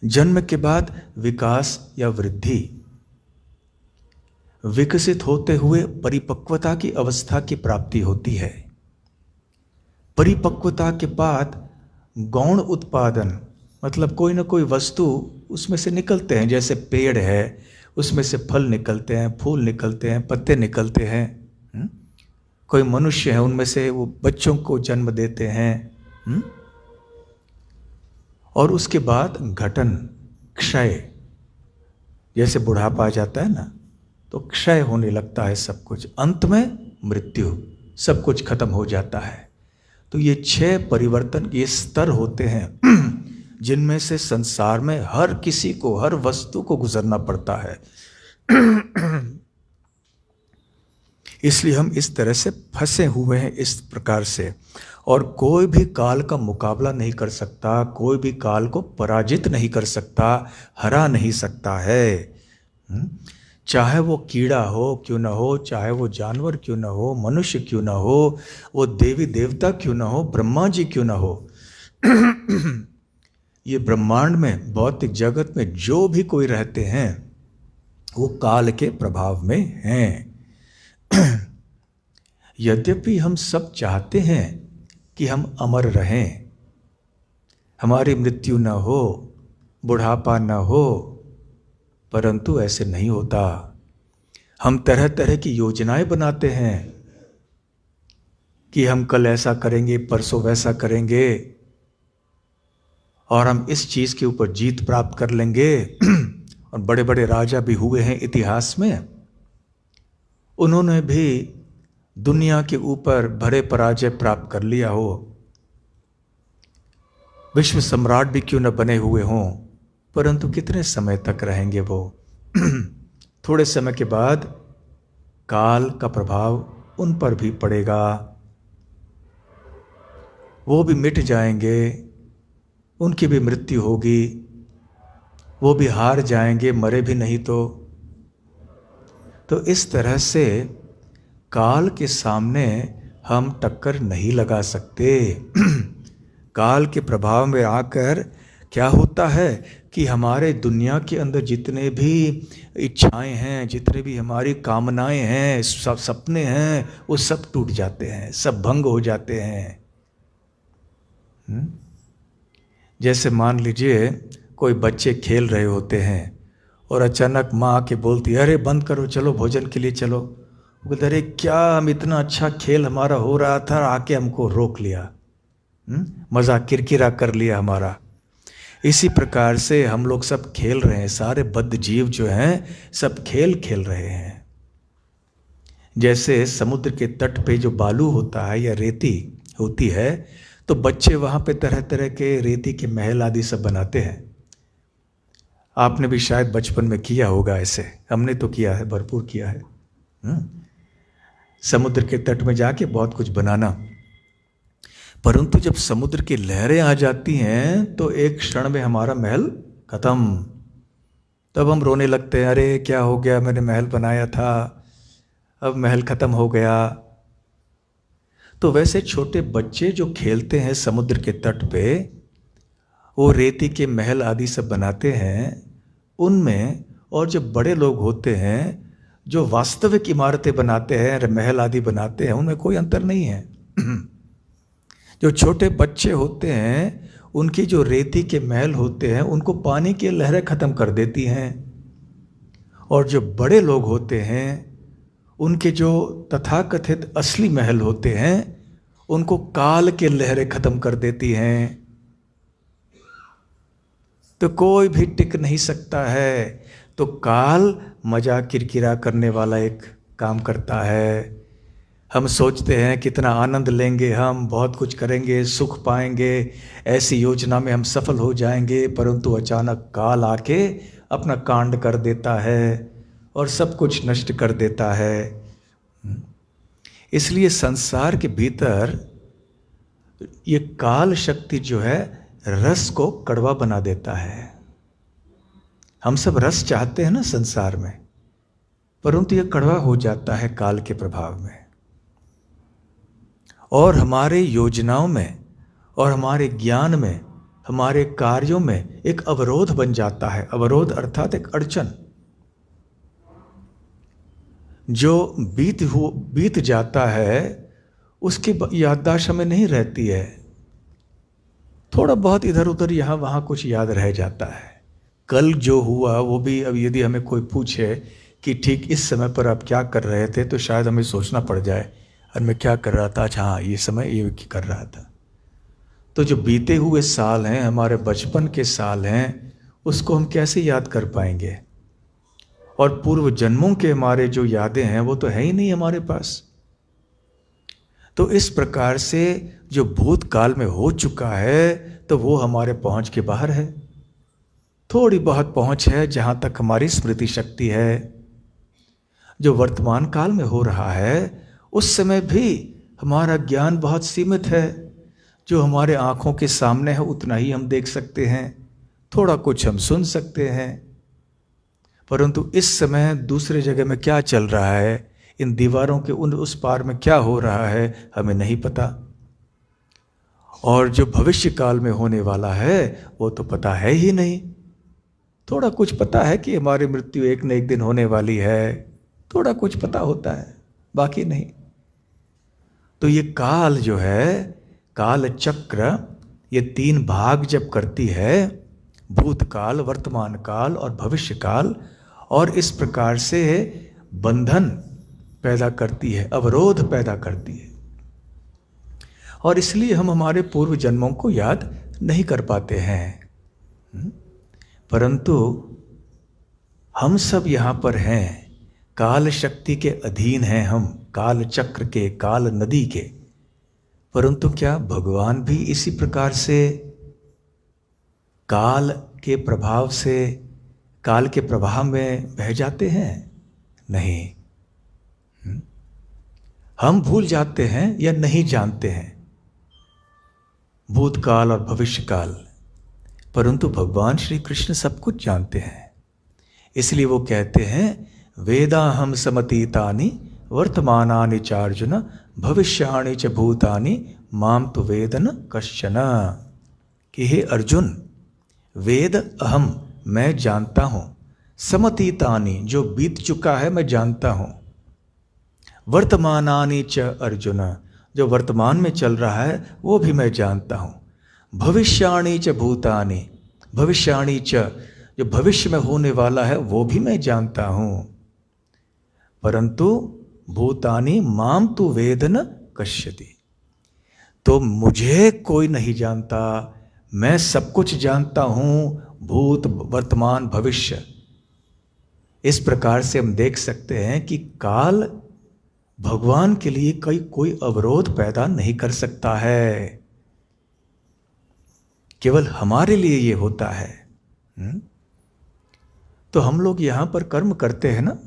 A: जन्म के बाद विकास या वृद्धि। विकसित होते हुए परिपक्वता की अवस्था की प्राप्ति होती है। परिपक्वता के बाद गौण उत्पादन, मतलब कोई ना कोई वस्तु उसमें से निकलते हैं, जैसे पेड़ है उसमें से फल निकलते हैं, फूल निकलते हैं, पत्ते निकलते हैं। कोई मनुष्य है उनमें से वो बच्चों को जन्म देते हैं। और उसके बाद घटन, क्षय, जैसे बुढ़ापा आ जाता है ना तो क्षय होने लगता है सब कुछ, अंत में मृत्यु, सब कुछ खत्म हो जाता है। तो ये 6 परिवर्तन, ये स्तर होते हैं जिनमें से संसार में हर किसी को, हर वस्तु को गुजरना पड़ता है। इसलिए हम इस तरह से फंसे हुए हैं इस प्रकार से, और कोई भी काल का मुकाबला नहीं कर सकता, कोई भी काल को पराजित नहीं कर सकता, हरा नहीं सकता है। चाहे वो कीड़ा हो क्यों ना हो, चाहे वो जानवर क्यों ना हो, मनुष्य क्यों ना हो, वो देवी देवता क्यों ना हो, ब्रह्मा जी क्यों ना हो। ये ब्रह्मांड में, भौतिक जगत में जो भी कोई रहते हैं वो काल के प्रभाव में हैं। यद्यपि हम सब चाहते हैं कि हम अमर रहें, हमारी मृत्यु न हो, बुढ़ापा न हो, परंतु ऐसे नहीं होता। हम तरह तरह की योजनाएं बनाते हैं कि हम कल ऐसा करेंगे, परसों वैसा करेंगे, और हम इस चीज़ के ऊपर जीत प्राप्त कर लेंगे। और बड़े बड़े राजा भी हुए हैं इतिहास में, उन्होंने भी दुनिया के ऊपर बड़े पराजय प्राप्त कर लिया हो, विश्व सम्राट भी क्यों न बने हुए हों, परंतु कितने समय तक रहेंगे वो। थोड़े समय के बाद काल का प्रभाव उन पर भी पड़ेगा, वो भी मिट जाएंगे, उनकी भी मृत्यु होगी, वो भी हार जाएंगे, मरे भी नहीं तो इस तरह से काल के सामने हम टक्कर नहीं लगा सकते। काल के प्रभाव में आकर क्या होता है कि हमारे दुनिया के अंदर जितने भी इच्छाएं हैं, जितने भी हमारी कामनाएं हैं, सब सपने हैं, वो सब टूट जाते हैं, सब भंग हो जाते हैं। जैसे मान लीजिए कोई बच्चे खेल रहे होते हैं और अचानक माँ आके बोलती है, अरे बंद करो, चलो भोजन के लिए चलो। बोलते अरे क्या, हम इतना अच्छा खेल हमारा हो रहा था, आके हमको रोक लिया, मजाक किरकिरा कर लिया हमारा। इसी प्रकार से हम लोग सब खेल रहे हैं, सारे बद्ध जीव जो हैं सब खेल खेल रहे हैं। जैसे समुद्र के तट पे जो बालू होता है या रेती होती है, तो बच्चे वहाँ पे तरह तरह के रेती के महल आदि सब बनाते हैं। आपने भी शायद बचपन में किया होगा ऐसे, हमने तो किया है, भरपूर किया है। समुद्र के तट में जाके बहुत कुछ बनाना। परंतु जब समुद्र की लहरें आ जाती हैं तो एक क्षण में हमारा महल खत्म। तब हम रोने लगते हैं, अरे क्या हो गया, मैंने महल बनाया था, अब महल खत्म हो गया। तो वैसे छोटे बच्चे जो खेलते हैं समुद्र के तट पे, वो रेती के महल आदि सब बनाते हैं उनमें, और जो बड़े लोग होते हैं जो वास्तविक इमारतें बनाते हैं, महल आदि बनाते हैं, उनमें कोई अंतर नहीं है। जो छोटे बच्चे होते हैं उनकी जो रेती के महल होते हैं उनको पानी की लहरें खत्म कर देती हैं, और जो बड़े लोग होते हैं उनके जो तथाकथित असली महल होते हैं उनको काल के लहरें खत्म कर देती हैं। तो कोई भी टिक नहीं सकता है। तो काल मजाक किरकिरा करने वाला एक काम करता है। हम सोचते हैं कितना आनंद लेंगे, हम बहुत कुछ करेंगे, सुख पाएंगे, ऐसी योजना में हम सफल हो जाएंगे, परंतु अचानक काल आके अपना कांड कर देता है और सब कुछ नष्ट कर देता है। इसलिए संसार के भीतर ये काल शक्ति जो है रस को कड़वा बना देता है। हम सब रस चाहते हैं ना संसार में, परंतु ये कड़वा हो जाता है काल के प्रभाव में, और हमारे योजनाओं में और हमारे ज्ञान में, हमारे कार्यों में एक अवरोध बन जाता है। अवरोध अर्थात एक अड़चन, जो बीत जाता है उसकी याददाश्त हमें नहीं रहती है। थोड़ा बहुत इधर उधर यहाँ वहाँ कुछ याद रह जाता है। कल जो हुआ वो भी, अब यदि हमें कोई पूछे कि ठीक इस समय पर आप क्या कर रहे थे, तो शायद हमें सोचना पड़ जाए, और मैं क्या कर रहा था, अच्छा हाँ ये समय ये कर रहा था। तो जो बीते हुए साल हैं, हमारे बचपन के साल हैं, उसको हम कैसे याद कर पाएंगे? और पूर्व जन्मों के हमारे जो यादें हैं वो तो है ही नहीं हमारे पास। तो इस प्रकार से जो भूतकाल में हो चुका है तो वो हमारे पहुंच के बाहर है। थोड़ी बहुत पहुंच है जहां तक हमारी स्मृति शक्ति है। जो वर्तमान काल में हो रहा है उस समय भी हमारा ज्ञान बहुत सीमित है। जो हमारे आँखों के सामने है उतना ही हम देख सकते हैं, थोड़ा कुछ हम सुन सकते हैं, परंतु इस समय दूसरे जगह में क्या चल रहा है, इन दीवारों के उस पार में क्या हो रहा है, हमें नहीं पता। और जो भविष्य काल में होने वाला है वो तो पता है ही नहीं। थोड़ा कुछ पता है कि हमारी मृत्यु एक न एक दिन होने वाली है, थोड़ा कुछ पता होता है, बाकी नहीं। तो ये काल जो है, काल चक्र, ये 3 भाग जब करती है, भूतकाल, वर्तमान काल और भविष्य काल, और इस प्रकार से बंधन पैदा करती है, अवरोध पैदा करती है। और इसलिए हम हमारे पूर्व जन्मों को याद नहीं कर पाते हैं। परंतु हम सब यहाँ पर हैं, काल शक्ति के अधीन हैं हम, काल चक्र के, काल नदी के। परंतु क्या भगवान भी इसी प्रकार से काल के प्रभाव से, काल के प्रभाव में बह जाते हैं? नहीं। हम भूल जाते हैं या नहीं जानते हैं भूतकाल और भविष्यकाल, परंतु भगवान श्री कृष्ण सब कुछ जानते हैं। इसलिए वो कहते हैं वेदाहम समतीतानि वर्तमानानि चार्जुन भविष्याणि च भूतानि माम तु वेद न कश्चन। कि हे अर्जुन, वेद अहम, मैं जानता हूँ, समतीतानि, जो बीत चुका है मैं जानता हूँ, वर्तमानानि च अर्जुन, जो वर्तमान में चल रहा है वो भी मैं जानता हूँ, भविष्याणि च भूतानि, भविष्याणि च, जो भविष्य में होने वाला है वो भी मैं जानता हूँ, परंतु भूतानि माम तु वेद न कश्यति। तो मुझे कोई नहीं जानता, मैं सब कुछ जानता हूँ, भूत वर्तमान भविष्य। इस प्रकार से हम देख सकते हैं कि काल भगवान के लिए कोई अवरोध पैदा नहीं कर सकता है, केवल हमारे लिए ये होता है। तो हम लोग यहाँ पर कर्म करते हैं ना,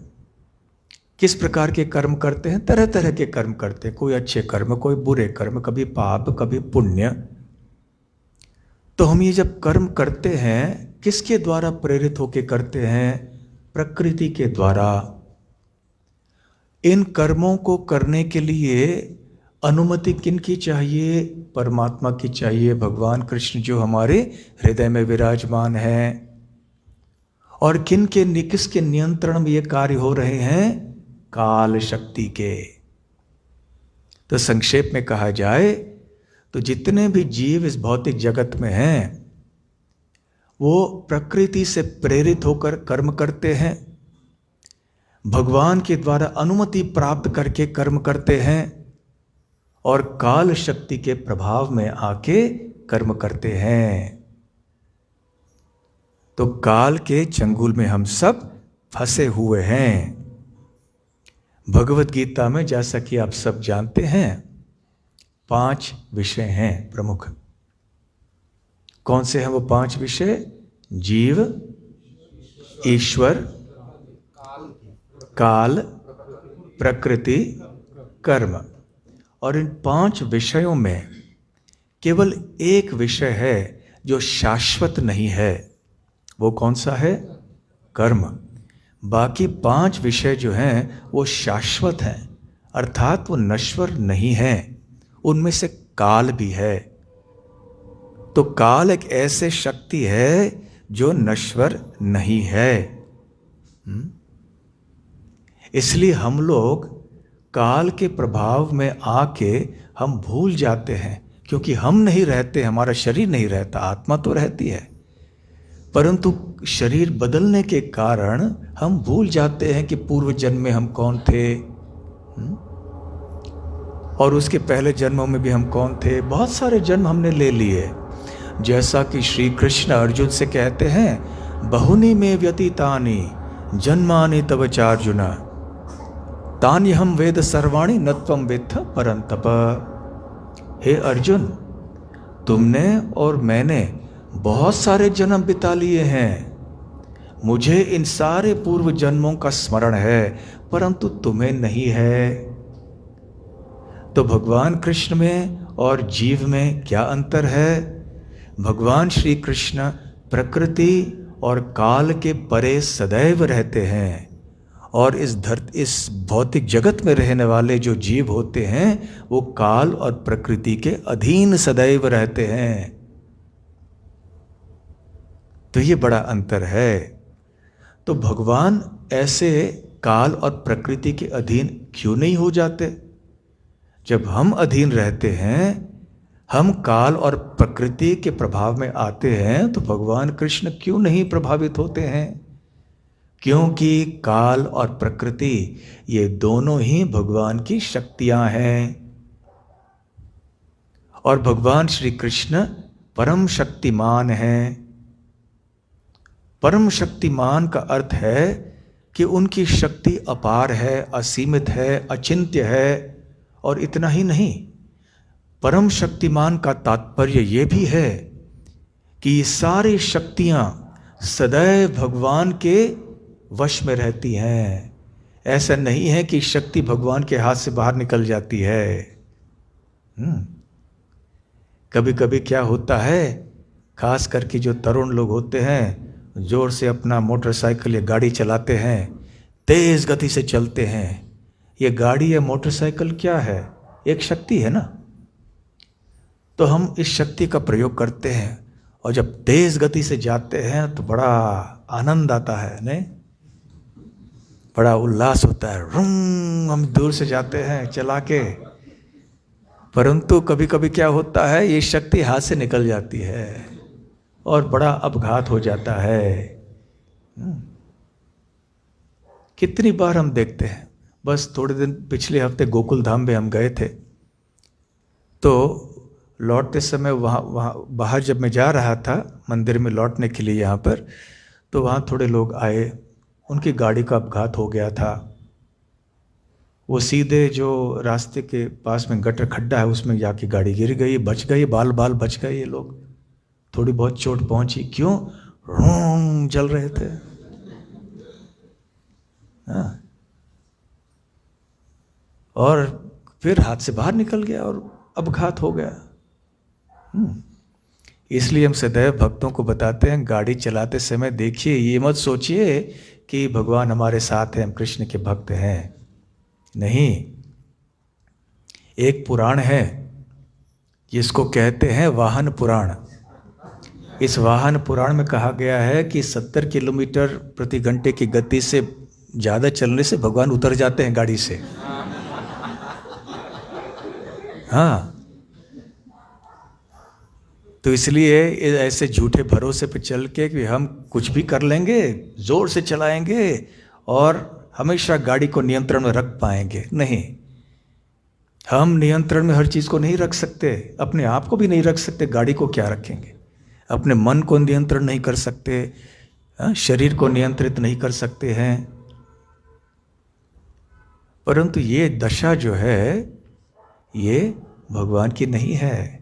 A: किस प्रकार के कर्म करते हैं? तरह तरह के कर्म करते हैं, कोई अच्छे कर्म, कोई बुरे कर्म, कभी पाप, कभी पुण्य। तो हम ये जब कर्म करते हैं, किसके द्वारा प्रेरित होकर करते हैं? प्रकृति के द्वारा। इन कर्मों को करने के लिए अनुमति किन की चाहिए? परमात्मा की चाहिए, भगवान कृष्ण जो हमारे हृदय में विराजमान हैं। और किसके नियंत्रण में ये कार्य हो रहे हैं? काल शक्ति के। तो संक्षेप में कहा जाए तो जितने भी जीव इस भौतिक जगत में हैं, वो प्रकृति से प्रेरित होकर कर्म करते हैं, भगवान के द्वारा अनुमति प्राप्त करके कर्म करते हैं, और काल शक्ति के प्रभाव में आके कर्म करते हैं। तो काल के चंगुल में हम सब फंसे हुए हैं। भगवत गीता में, जैसा कि आप सब जानते हैं, 5 विषय हैं प्रमुख। कौन से हैं वो 5 विषय? जीव, ईश्वर, काल, प्रकृति, कर्म। और इन 5 विषयों में केवल एक विषय है जो शाश्वत नहीं है। वो कौन सा है? कर्म। बाकी 5 विषय जो हैं वो शाश्वत हैं, अर्थात वो नश्वर नहीं हैं। उनमें से काल भी है। तो काल एक ऐसे शक्ति है जो नश्वर नहीं है। इसलिए हम लोग काल के प्रभाव में आके हम भूल जाते हैं, क्योंकि हम नहीं रहते, हमारा शरीर नहीं रहता, आत्मा तो रहती है, परंतु शरीर बदलने के कारण हम भूल जाते हैं कि पूर्व जन्म में हम कौन थे, और उसके पहले जन्मों में भी हम कौन थे। बहुत सारे जन्म हमने ले लिए। जैसा कि श्री कृष्ण अर्जुन से कहते हैं, बहुनी में व्यतीतानि जन्मानि तव चार्जुन तान्यहं वेद सर्वाणि न त्वं वेत्थ परन्तप। हे अर्जुन, तुमने और मैंने बहुत सारे जन्म बिता लिए हैं, मुझे इन सारे पूर्व जन्मों का स्मरण है, परंतु तुम्हें नहीं है। तो भगवान कृष्ण में और जीव में क्या अंतर है? भगवान श्री कृष्ण प्रकृति और काल के परे सदैव रहते हैं, और इस भौतिक जगत में रहने वाले जो जीव होते हैं वो काल और प्रकृति के अधीन सदैव रहते हैं। तो ये बड़ा अंतर है। तो भगवान ऐसे काल और प्रकृति के अधीन क्यों नहीं हो जाते? जब हम अधीन रहते हैं, हम काल और प्रकृति के प्रभाव में आते हैं, तो भगवान कृष्ण क्यों नहीं प्रभावित होते हैं? क्योंकि काल और प्रकृति ये दोनों ही भगवान की शक्तियां हैं, और भगवान श्री कृष्ण परम शक्तिमान हैं। परम शक्तिमान का अर्थ है कि उनकी शक्ति अपार है, असीमित है, अचिंत्य है। और इतना ही नहीं, परम शक्तिमान का तात्पर्य ये भी है कि ये सारी शक्तियां सदैव भगवान के वश में रहती हैं। ऐसा नहीं है कि शक्ति भगवान के हाथ से बाहर निकल जाती है। कभी कभी क्या होता है, खास करके जो तरुण लोग होते हैं, जोर से अपना मोटरसाइकिल या गाड़ी चलाते हैं, तेज गति से चलते हैं। ये गाड़ी या मोटरसाइकिल क्या है? एक शक्ति है ना। तो हम इस शक्ति का प्रयोग करते हैं और जब तेज गति से जाते हैं तो बड़ा आनंद आता है, नहीं? बड़ा उल्लास होता है। हम दूर से जाते हैं चला के, परंतु कभी कभी क्या होता है, ये शक्ति हाथ से निकल जाती है और बड़ा अपघात हो जाता है। कितनी बार हम देखते हैं। बस थोड़े दिन पिछले हफ्ते गोकुल धाम में हम गए थे, तो लौटते समय वहाँ बाहर जब मैं जा रहा था मंदिर में लौटने के लिए यहाँ पर, तो वहाँ थोड़े लोग आए, उनकी गाड़ी का अपघात हो गया था। वो सीधे जो रास्ते के पास में गटर खड्डा है उसमें जाके गाड़ी गिर गई, बच गई, बाल बाल बच गए ये लोग। थोड़ी बहुत चोट पहुंची, क्यों? रोंग जल रहे थे। हाँ। और फिर हाथ से बाहर निकल गया और अपघात हो गया। इसलिए हम सदैव भक्तों को बताते हैं, गाड़ी चलाते समय देखिए, ये मत सोचिए कि भगवान हमारे साथ हैं, हम कृष्ण के भक्त हैं। नहीं। एक पुराण है जिसको कहते हैं वाहन पुराण। इस वाहन पुराण में कहा गया है कि 70 किलोमीटर प्रति घंटे की गति से ज़्यादा चलने से भगवान उतर जाते हैं गाड़ी से। हाँ, तो इसलिए ऐसे झूठे भरोसे पे चल के कि हम कुछ भी कर लेंगे, जोर से चलाएंगे और हमेशा गाड़ी को नियंत्रण में रख पाएंगे, नहीं। हम नियंत्रण में हर चीज़ को नहीं रख सकते, अपने आप को भी नहीं रख सकते, गाड़ी को क्या रखेंगे? अपने मन को नियंत्रण नहीं कर सकते, शरीर को नियंत्रित नहीं कर सकते हैं। परंतु ये दशा जो है, ये भगवान की नहीं है।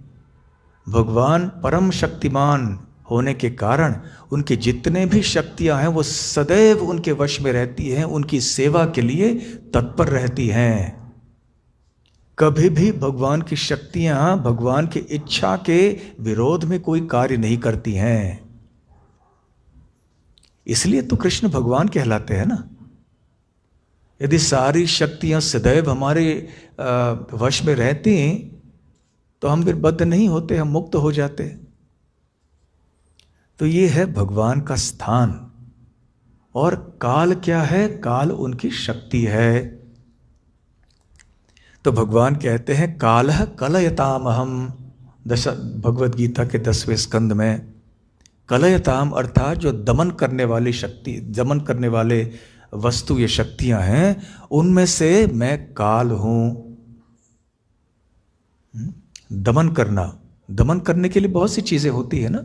A: भगवान परम शक्तिमान होने के कारण उनकी जितने भी शक्तियां हैं वो सदैव उनके वश में रहती हैं, उनकी सेवा के लिए तत्पर रहती हैं। कभी भी भगवान की शक्तियां भगवान की इच्छा के विरोध में कोई कार्य नहीं करती हैं। इसलिए तो कृष्ण भगवान कहलाते हैं ना। यदि सारी शक्तियां सदैव हमारे वश में रहती तो हम फिर बद्ध नहीं होते, हम मुक्त हो जाते। तो ये है भगवान का स्थान। और काल क्या है? काल उनकी शक्ति है। तो भगवान कहते हैं कालः कलयतामहम, भगवद गीता के 10वें स्कंद में। कलयताम अर्थात जो दमन करने वाली शक्ति, दमन करने वाले वस्तु ये शक्तियां हैं, उनमें से मैं काल हूं। दमन करना, दमन करने के लिए बहुत सी चीजें होती है ना,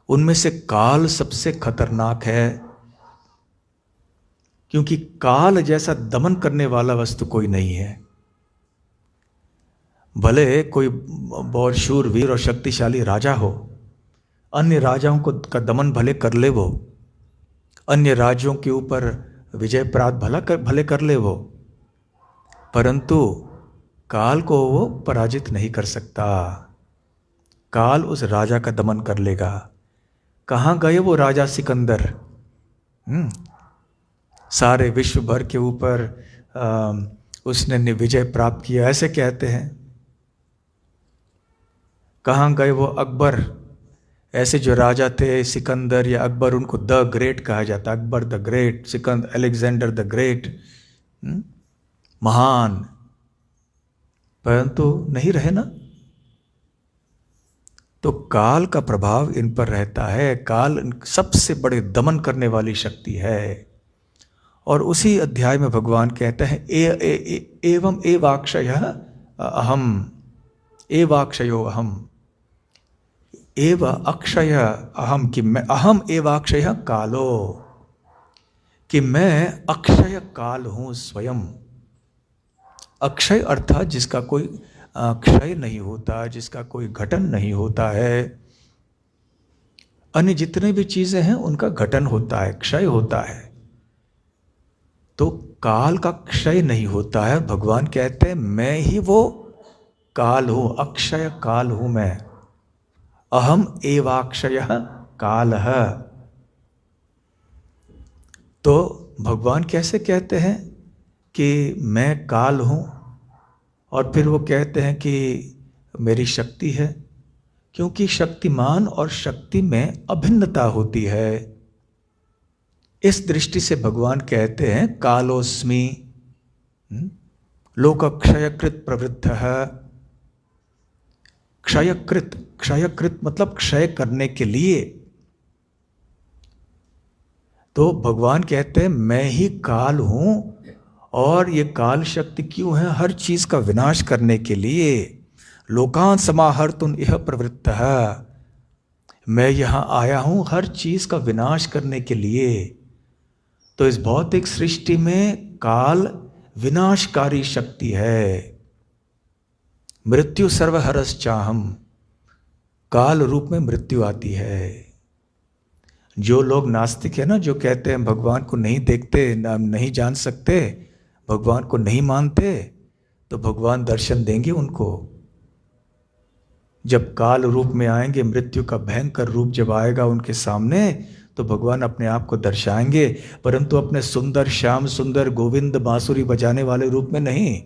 A: उनमें से काल सबसे खतरनाक है, क्योंकि काल जैसा दमन करने वाला वस्तु कोई नहीं है। भले कोई बहुत शूरवीर और शक्तिशाली राजा हो, अन्य राजाओं को का दमन भले कर ले वो, अन्य राज्यों के ऊपर विजय प्राप्त भले कर ले वो, परंतु काल को वो पराजित नहीं कर सकता। काल उस राजा का दमन कर लेगा। कहाँ गए वो राजा सिकंदर? सारे विश्व भर के ऊपर उसने विजय प्राप्त किया, ऐसे कहते हैं। कहाँ गए वो अकबर? ऐसे जो राजा थे सिकंदर या अकबर, उनको द ग्रेट कहा जाता। Akbar the great, Sikandar, Alexander the great, महान, परंतु नहीं रहे ना। तो काल का प्रभाव इन पर रहता है। काल सबसे बड़े दमन करने वाली शक्ति है। और उसी अध्याय में भगवान कहते हैं एवं एवाक्षय अहम, एवाक्षयो अहम। एव अक्षय अहम, कि मैं अहम एव अक्षय कालो, कि मैं अक्षय काल हूं स्वयं। अक्षय अर्थात जिसका कोई क्षय नहीं होता, जिसका कोई घटन नहीं होता है। अन्य जितने भी चीजें हैं उनका घटन होता है, क्षय होता है, तो काल का क्षय नहीं होता है। भगवान कहते हैं मैं ही वो काल हूं, अक्षय काल हूं मैं। अहम एवाक्षय कालः। तो भगवान कैसे कहते हैं कि मैं काल हूं, और फिर वो कहते हैं कि मेरी शक्ति है? क्योंकि शक्तिमान और शक्ति में अभिन्नता होती है। इस दृष्टि से भगवान कहते हैं कालोस्मि लोकक्षयकृत प्रवृद्धः। क्षयकृत, क्षयकृत मतलब क्षय करने के लिए। तो भगवान कहते हैं मैं ही काल हूं, और ये काल शक्ति क्यों है? हर चीज का विनाश करने के लिए। लोकान समाहर्तुन इह प्रवृत्तः, मैं यहां आया हूं हर चीज का विनाश करने के लिए। तो इस भौतिक सृष्टि में काल विनाशकारी शक्ति है। मृत्यु सर्वहरस चाहम, काल रूप में मृत्यु आती है। जो लोग नास्तिक है ना, जो कहते हैं भगवान को नहीं देखते, नहीं जान सकते, भगवान को नहीं मानते, तो भगवान दर्शन देंगे उनको। जब काल रूप में आएंगे, मृत्यु का भयंकर रूप जब आएगा उनके सामने, तो भगवान अपने आप को दर्शाएंगे, परंतु अपने सुंदर श्याम सुंदर गोविंद बांसुरी बजाने वाले रूप में नहीं,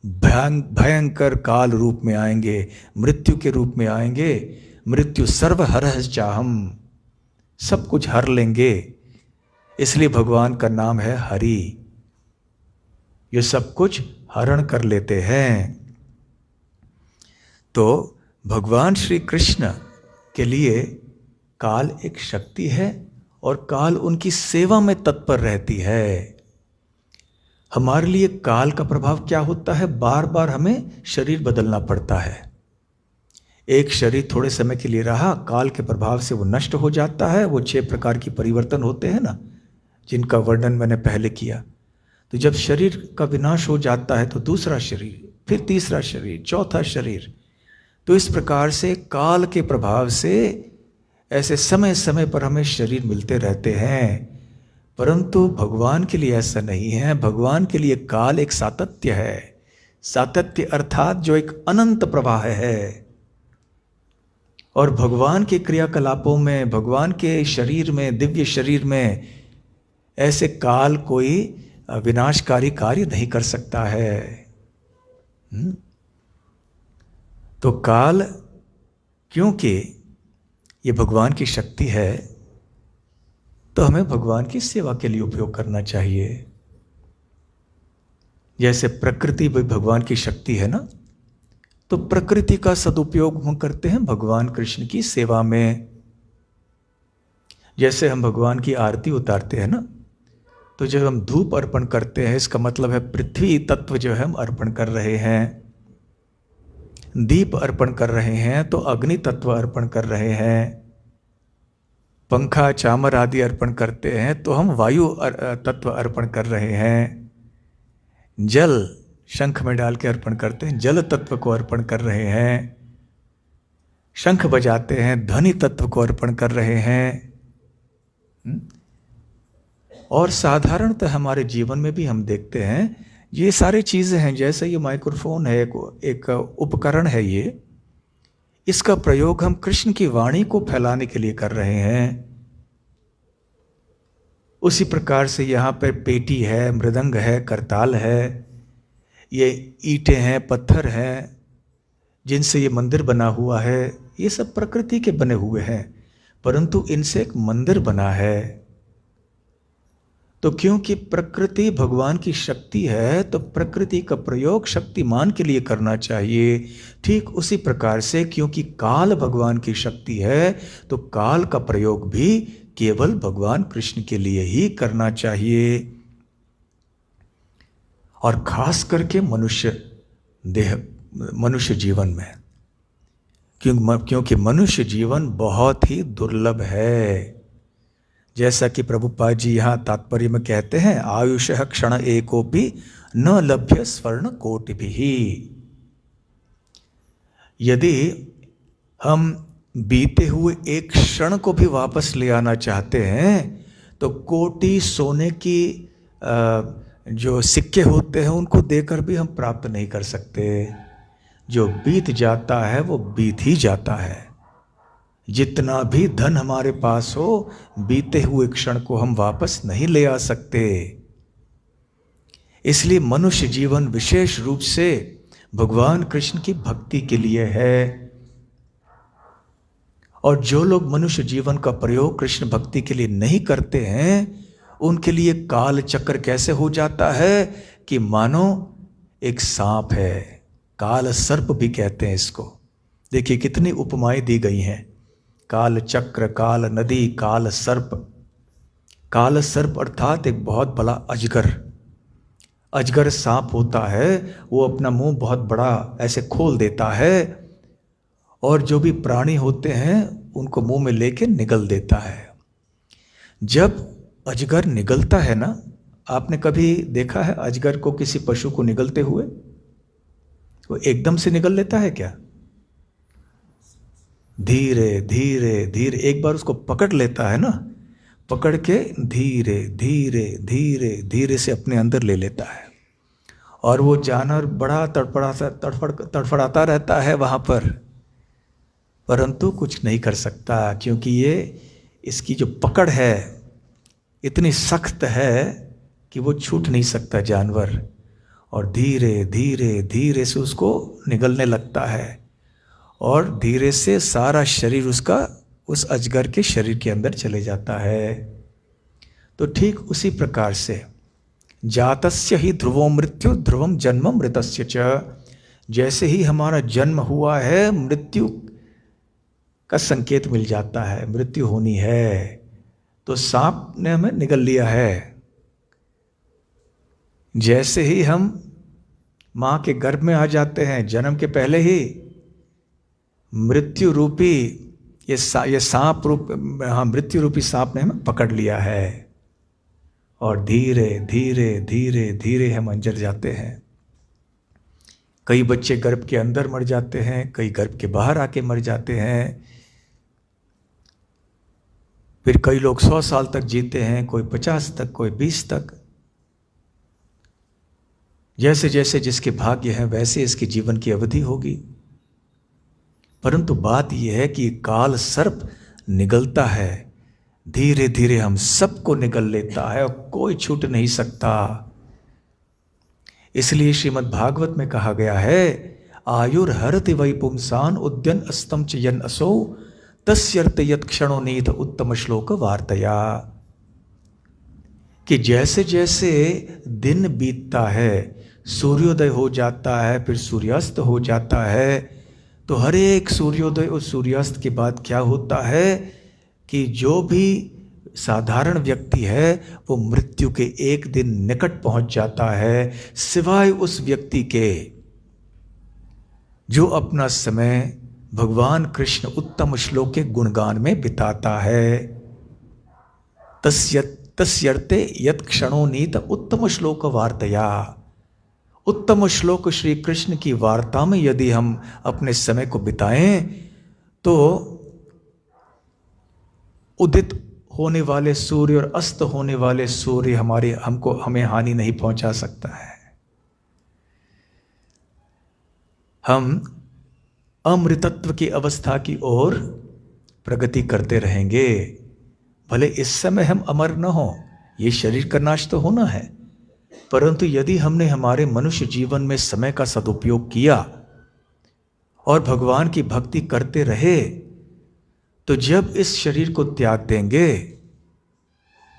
A: भयंकर काल रूप में आएंगे, मृत्यु के रूप में आएंगे। मृत्यु सर्वहरः चाहम, सब कुछ हर लेंगे। इसलिए भगवान का नाम है हरि। ये सब कुछ हरण कर लेते हैं। तो भगवान श्री कृष्ण के लिए काल एक शक्ति है, और काल उनकी सेवा में तत्पर रहती है। हमारे लिए काल का प्रभाव क्या होता है? बार बार हमें शरीर बदलना पड़ता है। एक शरीर थोड़े समय के लिए रहा, काल के प्रभाव से वो नष्ट हो जाता है। वो 6 प्रकार की परिवर्तन होते हैं ना, जिनका वर्णन मैंने पहले किया। तो जब शरीर का विनाश हो जाता है तो दूसरा शरीर, फिर तीसरा शरीर, चौथा शरीर। तो इस प्रकार से काल के प्रभाव से ऐसे समय समय पर हमें शरीर मिलते रहते हैं। परंतु भगवान के लिए ऐसा नहीं है। भगवान के लिए काल एक सातत्य है। सातत्य अर्थात जो एक अनंत प्रवाह है। और भगवान के क्रियाकलापों में, भगवान के शरीर में, दिव्य शरीर में ऐसे काल कोई विनाशकारी कार्य नहीं कर सकता है। तो काल, क्योंकि ये भगवान की शक्ति है, तो हमें भगवान की सेवा के लिए उपयोग करना चाहिए। जैसे प्रकृति भी भगवान की शक्ति है ना, तो प्रकृति का सदुपयोग हम करते हैं भगवान कृष्ण की सेवा में। जैसे हम भगवान की आरती उतारते हैं ना, तो जब हम धूप अर्पण करते हैं, इसका मतलब है पृथ्वी तत्व जो है हम अर्पण कर रहे हैं। दीप अर्पण कर रहे हैं तो अग्नि तत्व अर्पण कर रहे हैं। पंखा चामर आदि अर्पण करते हैं तो हम वायु तत्व अर्पण कर रहे हैं। जल शंख में डाल के अर्पण करते हैं, जल तत्व को अर्पण कर रहे हैं। शंख बजाते हैं, ध्वनि तत्व को अर्पण कर रहे हैं। और साधारणतः हमारे जीवन में भी हम देखते हैं ये सारी चीज़ें हैं। जैसे ये माइक्रोफोन है, एक उपकरण है ये, इसका प्रयोग हम कृष्ण की वाणी को फैलाने के लिए कर रहे हैं। उसी प्रकार से यहाँ पर पेटी है, मृदंग है, करताल है, ये ईंटें हैं, पत्थर हैं, जिनसे ये मंदिर बना हुआ है, ये सब प्रकृति के बने हुए हैं, परंतु इनसे एक मंदिर बना है। तो क्योंकि प्रकृति भगवान की शक्ति है, तो प्रकृति का प्रयोग शक्तिमान के लिए करना चाहिए। ठीक उसी प्रकार से क्योंकि काल भगवान की शक्ति है, तो काल का प्रयोग भी केवल भगवान कृष्ण के लिए ही करना चाहिए। और खास करके मनुष्य जीवन में, क्योंकि मनुष्य जीवन बहुत ही दुर्लभ है। जैसा कि प्रभुपाद जी यहाँ तात्पर्य में कहते हैं, आयुषः क्षण एकोपि न लभ्य स्वर्ण कोटि भी। यदि हम बीते हुए एक क्षण को भी वापस ले आना चाहते हैं तो कोटि सोने की जो सिक्के होते हैं उनको देकर भी हम प्राप्त नहीं कर सकते। जो बीत जाता है वो बीत ही जाता है। जितना भी धन हमारे पास हो, बीते हुए क्षण को हम वापस नहीं ले आ सकते। इसलिए मनुष्य जीवन विशेष रूप से भगवान कृष्ण की भक्ति के लिए है। और जो लोग मनुष्य जीवन का प्रयोग कृष्ण भक्ति के लिए नहीं करते हैं, उनके लिए काल चक्र कैसे हो जाता है कि मानो एक सांप है। काल सर्प भी कहते हैं इसको। देखिए कितनी उपमाएं दी गई हैं। काल चक्र, काल नदी, काल सर्प। काल सर्प अर्थात एक बहुत बड़ा अजगर। अजगर सांप होता है, वो अपना मुंह बहुत बड़ा ऐसे खोल देता है और जो भी प्राणी होते हैं उनको मुंह में लेके निगल देता है। जब अजगर निगलता है ना, आपने कभी देखा है अजगर को किसी पशु को निगलते हुए? वो एकदम से निगल लेता है क्या? धीरे धीरे धीरे एक बार उसको पकड़ लेता है ना, पकड़ के धीरे धीरे धीरे धीरे से अपने अंदर ले लेता है। और वो जानवर बड़ा तड़फड़ाता रहता है वहां पर, परंतु कुछ नहीं कर सकता, क्योंकि ये इसकी जो पकड़ है इतनी सख्त है कि वो छूट नहीं सकता जानवर। और धीरे धीरे धीरे से उसको निगलने लगता है और धीरे से सारा शरीर उसका उस अजगर के शरीर के अंदर चले जाता है। तो ठीक उसी प्रकार से जातस्य ही ध्रुवो मृत्यु ध्रुवम जन्म मृतस्य च। जैसे ही हमारा जन्म हुआ है, मृत्यु का संकेत मिल जाता है, मृत्यु होनी है। तो सांप ने हमें निगल लिया है। जैसे ही हम मां के गर्भ में आ जाते हैं, जन्म के पहले ही मृत्यु रूपी ये सांप रूप, हाँ, मृत्यु रूपी सांप ने हमें पकड़ लिया है और धीरे धीरे धीरे धीरे हम अंजर जाते हैं। कई बच्चे गर्भ के अंदर मर जाते हैं, कई गर्भ के बाहर आके मर जाते हैं। फिर कई लोग 100 साल तक जीते हैं, कोई 50 तक, कोई 20 तक। जैसे जैसे जिसके भाग्य हैं वैसे इसके जीवन की अवधि होगी। परंतु बात यह है कि काल सर्प निगलता है, धीरे धीरे हम सबको निगल लेता है और कोई छूट नहीं सकता। इसलिए श्रीमद् भागवत में कहा गया है, आयुर्हरति वै पुंसान उद्यन अस्तम च यन असो तस्यर्थ यत् क्षणो नीत उत्तम श्लोक वार्तया। कि जैसे जैसे दिन बीतता है, सूर्योदय हो जाता है, फिर सूर्यास्त हो जाता है, तो हर एक सूर्योदय और सूर्यास्त के बाद क्या होता है कि जो भी साधारण व्यक्ति है वो मृत्यु के एक दिन निकट पहुंच जाता है, सिवाय उस व्यक्ति के जो अपना समय भगवान कृष्ण उत्तम श्लोक के गुणगान में बिताता है। तस्यर्थे यत् क्षणो नीत उत्तम श्लोक वार्तया। उत्तम श्लोक श्री कृष्ण की वार्ता में यदि हम अपने समय को बिताएं तो उदित होने वाले सूर्य और अस्त होने वाले सूर्य हमें हानि नहीं पहुंचा सकता है। हम अमृतत्व की अवस्था की ओर प्रगति करते रहेंगे। भले इस समय हम अमर न हो, ये शरीर का नाश तो होना है, परंतु यदि हमने हमारे मनुष्य जीवन में समय का सदुपयोग किया और भगवान की भक्ति करते रहे, तो जब इस शरीर को त्याग देंगे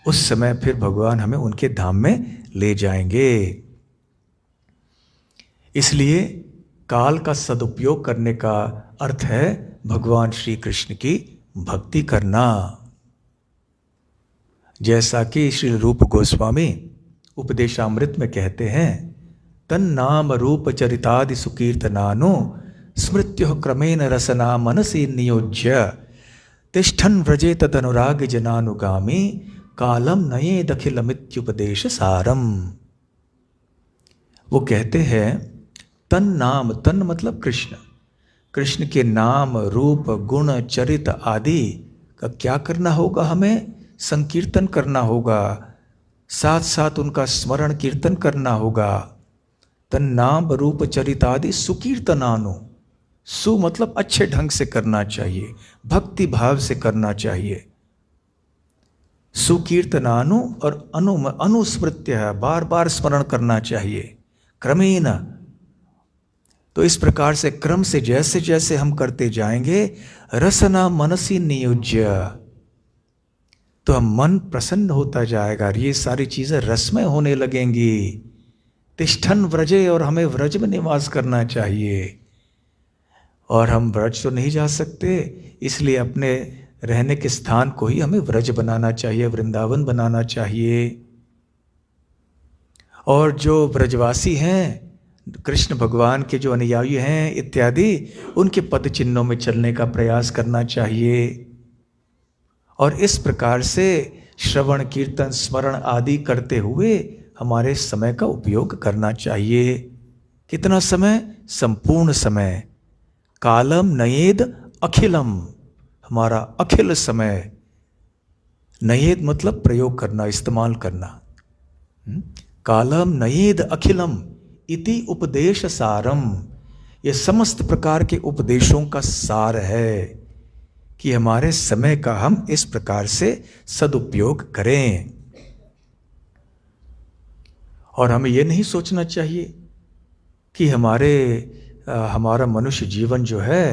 A: उस समय फिर भगवान हमें उनके धाम में ले जाएंगे। इसलिए काल का सदुपयोग करने का अर्थ है भगवान श्री कृष्ण की भक्ति करना। जैसा कि श्री रूप गोस्वामी उपदेशामृत में कहते हैं, तन नाम रूप चरितादि सुकीर्तनानो स्मृत्युः क्रमेण रसना मनसि नियोज्य तिष्ठन् व्रजे तदनुराग जनानुगामी कालम नयेदखिलमित्युपदेश सारम। वो कहते हैं तन नाम, तन मतलब कृष्ण, कृष्ण के नाम रूप गुण चरित आदि का क्या करना होगा, हमें संकीर्तन करना होगा, साथ साथ उनका स्मरण कीर्तन करना होगा। तन नाम रूप चरित आदि सुकीर्तनानु, सु मतलब अच्छे ढंग से करना चाहिए, भक्ति भाव से करना चाहिए। सुकीर्तनानु और अनुस्मृत्य है, बार बार स्मरण करना चाहिए। क्रमेण, तो इस प्रकार से क्रम से जैसे जैसे हम करते जाएंगे, रसना मनसी नियोज्य, तो हम मन प्रसन्न होता जाएगा, ये सारी चीजें रसमय होने लगेंगी। तिष्ठन व्रजे, और हमें व्रज में निवास करना चाहिए। और हम व्रज तो नहीं जा सकते, इसलिए अपने रहने के स्थान को ही हमें व्रज बनाना चाहिए, वृंदावन बनाना चाहिए। और जो व्रजवासी हैं, कृष्ण भगवान के जो अनुयायी हैं इत्यादि, उनके पद चिन्हों में चलने का प्रयास करना चाहिए। और इस प्रकार से श्रवण कीर्तन स्मरण आदि करते हुए हमारे समय का उपयोग करना चाहिए। कितना समय? संपूर्ण समय। कालम नयेद अखिलम, हमारा अखिल समय। नयेद मतलब प्रयोग करना, इस्तेमाल करना। कालम नयेद अखिलम इति उपदेश सारम, ये समस्त प्रकार के उपदेशों का सार है कि हमारे समय का हम इस प्रकार से सदुपयोग करें। और हमें यह नहीं सोचना चाहिए कि हमारा मनुष्य जीवन जो है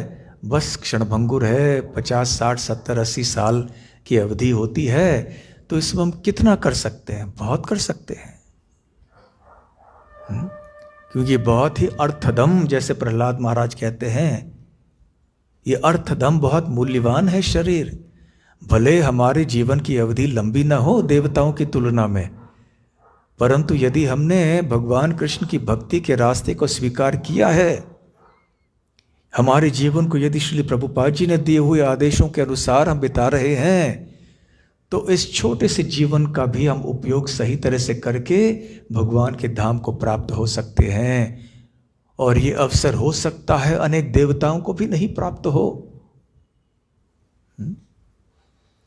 A: बस क्षणभंगुर है, 50, 60, 70, 80 साल की अवधि होती है, तो इसमें हम कितना कर सकते हैं? बहुत कर सकते हैं। क्योंकि बहुत ही अर्थदम, जैसे प्रहलाद महाराज कहते हैं, ये अर्थदम बहुत मूल्यवान है शरीर। भले हमारे जीवन की अवधि लंबी ना हो देवताओं की तुलना में, परंतु यदि हमने भगवान कृष्ण की भक्ति के रास्ते को स्वीकार किया है, हमारे जीवन को यदि श्री प्रभुपाद जी ने दिए हुए आदेशों के अनुसार हम बिता रहे हैं, तो इस छोटे से जीवन का भी हम उपयोग सही तरह से करके भगवान के धाम को प्राप्त हो सकते हैं। और ये अवसर हो सकता है अनेक देवताओं को भी नहीं प्राप्त हो।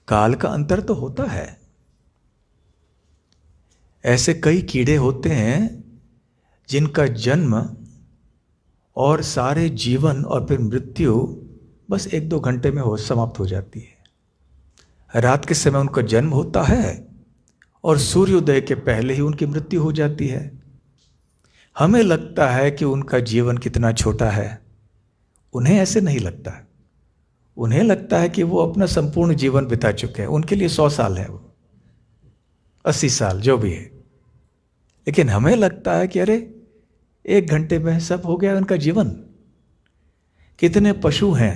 A: काल का अंतर तो होता है। ऐसे कई कीड़े होते हैं जिनका जन्म और सारे जीवन और फिर मृत्यु बस 1-2 घंटे में समाप्त हो जाती है। रात के समय उनका जन्म होता है और सूर्योदय के पहले ही उनकी मृत्यु हो जाती है। हमें लगता है कि उनका जीवन कितना छोटा है, उन्हें ऐसे नहीं लगता है। उन्हें लगता है कि वो अपना संपूर्ण जीवन बिता चुके हैं। उनके लिए 100 साल है, वो 80 साल जो भी है। लेकिन हमें लगता है कि अरे 1 घंटे में सब हो गया उनका जीवन। कितने पशु हैं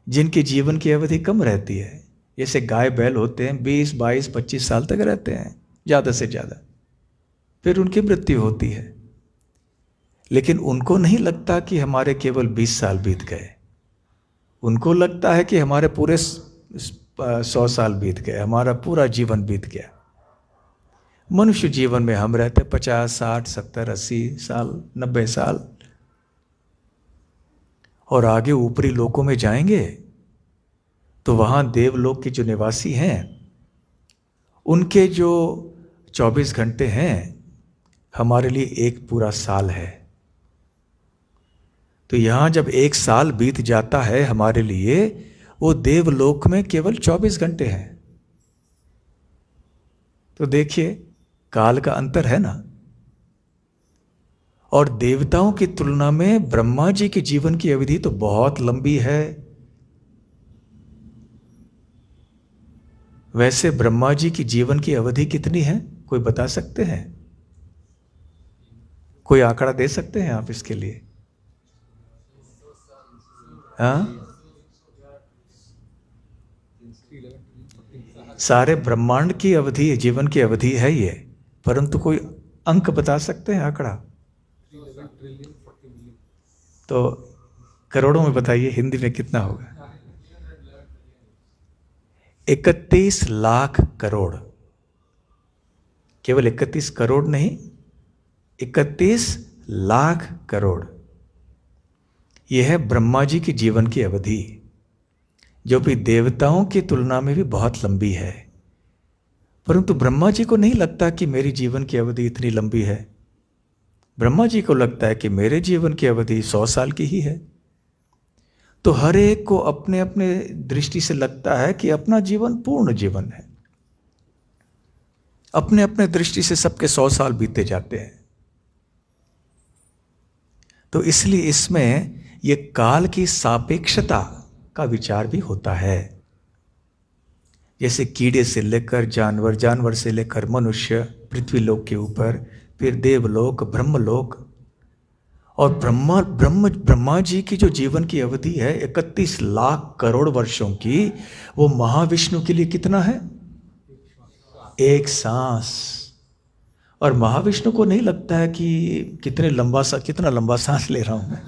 A: जिनके जीवन की अवधि कम रहती है, जैसे गाय बैल होते हैं 20, 22, 25 साल तक रहते हैं ज़्यादा से ज़्यादा, फिर उनकी मृत्यु होती है। लेकिन उनको नहीं लगता कि हमारे केवल 20 साल बीत गए। उनको लगता है कि हमारे पूरे 100 साल बीत गए, हमारा पूरा जीवन बीत गया। मनुष्य जीवन में हम रहते 50, 60, 70, 80 साल, 90 साल, और आगे ऊपरी लोकों में जाएंगे तो वहाँ देवलोक के जो निवासी हैं उनके जो 24 घंटे हैं हमारे लिए एक पूरा साल है। तो यहाँ जब 1 साल बीत जाता है हमारे लिए, वो देवलोक में केवल 24 घंटे हैं। तो देखिए काल का अंतर है ना। और देवताओं की तुलना में ब्रह्मा जी के जीवन की अवधि तो बहुत लंबी है। वैसे ब्रह्मा जी की जीवन की अवधि कितनी है, कोई बता सकते हैं? कोई आंकड़ा दे सकते हैं आप इसके लिए? हाँ, सारे ब्रह्मांड की अवधि, जीवन की अवधि है ये, परंतु कोई अंक बता सकते हैं, आंकड़ा? तो करोड़ों में बताइए हिंदी में कितना होगा? 31 लाख करोड़। केवल 31 करोड़ नहीं, 31 लाख करोड़। यह है ब्रह्मा जी की जीवन की अवधि, जो भी देवताओं की तुलना में भी बहुत लंबी है। परंतु ब्रह्मा जी को नहीं लगता कि मेरी जीवन की अवधि इतनी लंबी है। ब्रह्मा जी को लगता है कि मेरे जीवन की अवधि 100 साल की ही है। तो हर एक को अपने अपने दृष्टि से लगता है कि अपना जीवन पूर्ण जीवन है। अपने अपने दृष्टि से सबके 100 साल बीते जाते हैं। तो इसलिए इसमें यह काल की सापेक्षता का विचार भी होता है। जैसे कीड़े से लेकर जानवर, जानवर से लेकर मनुष्य, पृथ्वी लोक के ऊपर, फिर देवलोक, ब्रह्मलोक, और ब्रह्मा जी की जो जीवन की अवधि है 31 लाख करोड़ वर्षों की, वो महाविष्णु के लिए कितना है? एक सांस। और महाविष्णु को नहीं लगता है कि कितना लंबा सांस ले रहा हूं मैं।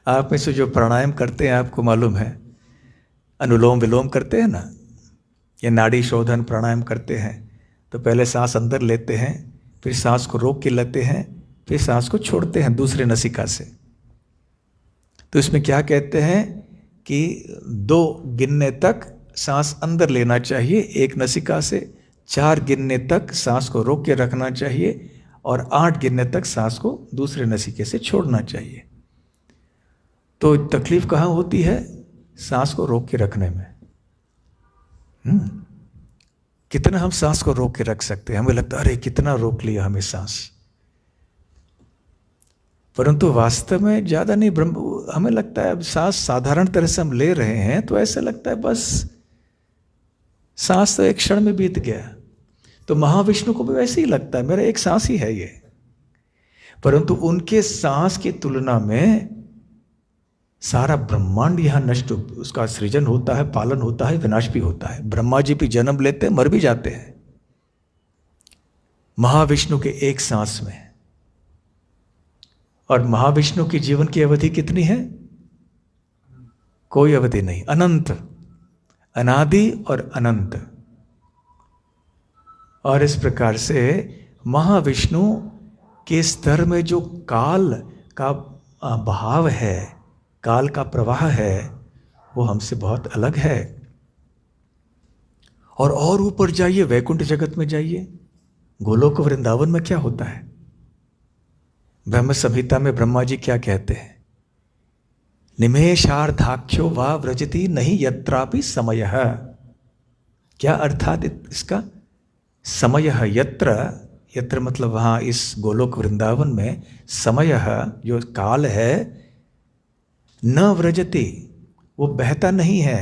A: आप में से जो प्राणायाम करते हैं आपको मालूम है, अनुलोम विलोम करते हैं ना, या नाड़ी शोधन प्राणायाम करते हैं, तो पहले सांस अंदर लेते हैं, फिर सांस को रोक के लेते हैं, फिर सांस को छोड़ते हैं दूसरे नसिका से। तो इसमें क्या कहते हैं कि 2 गिनने तक सांस अंदर लेना चाहिए एक नसिका से, 4 गिनने तक सांस को रोक के रखना चाहिए, और 8 गिनने तक सांस को दूसरे नसिके से छोड़ना चाहिए। तो तकलीफ कहाँ होती है? सांस को रोक के रखने में। कितना हम सांस को रोक के रख सकते हैं? हमें लगता है अरे कितना रोक लिया हमें सांस, परंतु वास्तव में ज्यादा नहीं। हमें लगता है अब सांस साधारण तरह से हम ले रहे हैं, तो ऐसा लगता है बस सांस तो एक क्षण में बीत गया। तो महाविष्णु को भी वैसे ही लगता है मेरा एक सांस ही है ये, परंतु उनके सांस की तुलना में सारा ब्रह्मांड यहां नष्ट, उसका सृजन होता है, पालन होता है, विनाश भी होता है। ब्रह्मा जी भी जन्म लेते हैं, मर भी जाते हैं। महाविष्णु के एक सांस में। और महाविष्णु की जीवन की अवधि कितनी है? कोई अवधि नहीं, अनंत, अनादि और अनंत। और इस प्रकार से महाविष्णु के स्तर में जो काल का बहाव है, काल का प्रवाह है, वो हमसे बहुत अलग है। और ऊपर जाइए, वैकुंठ जगत में जाइए, गोलोक वृंदावन में क्या होता है? ब्रह्म संहिता में ब्रह्मा जी क्या कहते हैं? निमेषार्धाख्यो वा व्रजति नहीं यत्रापि समयः। क्या अर्थात इसका? समयः यत्र, यत्र मतलब वहां इस गोलोक वृंदावन में, समयः जो काल है, न व्रजति, वो बहता नहीं है।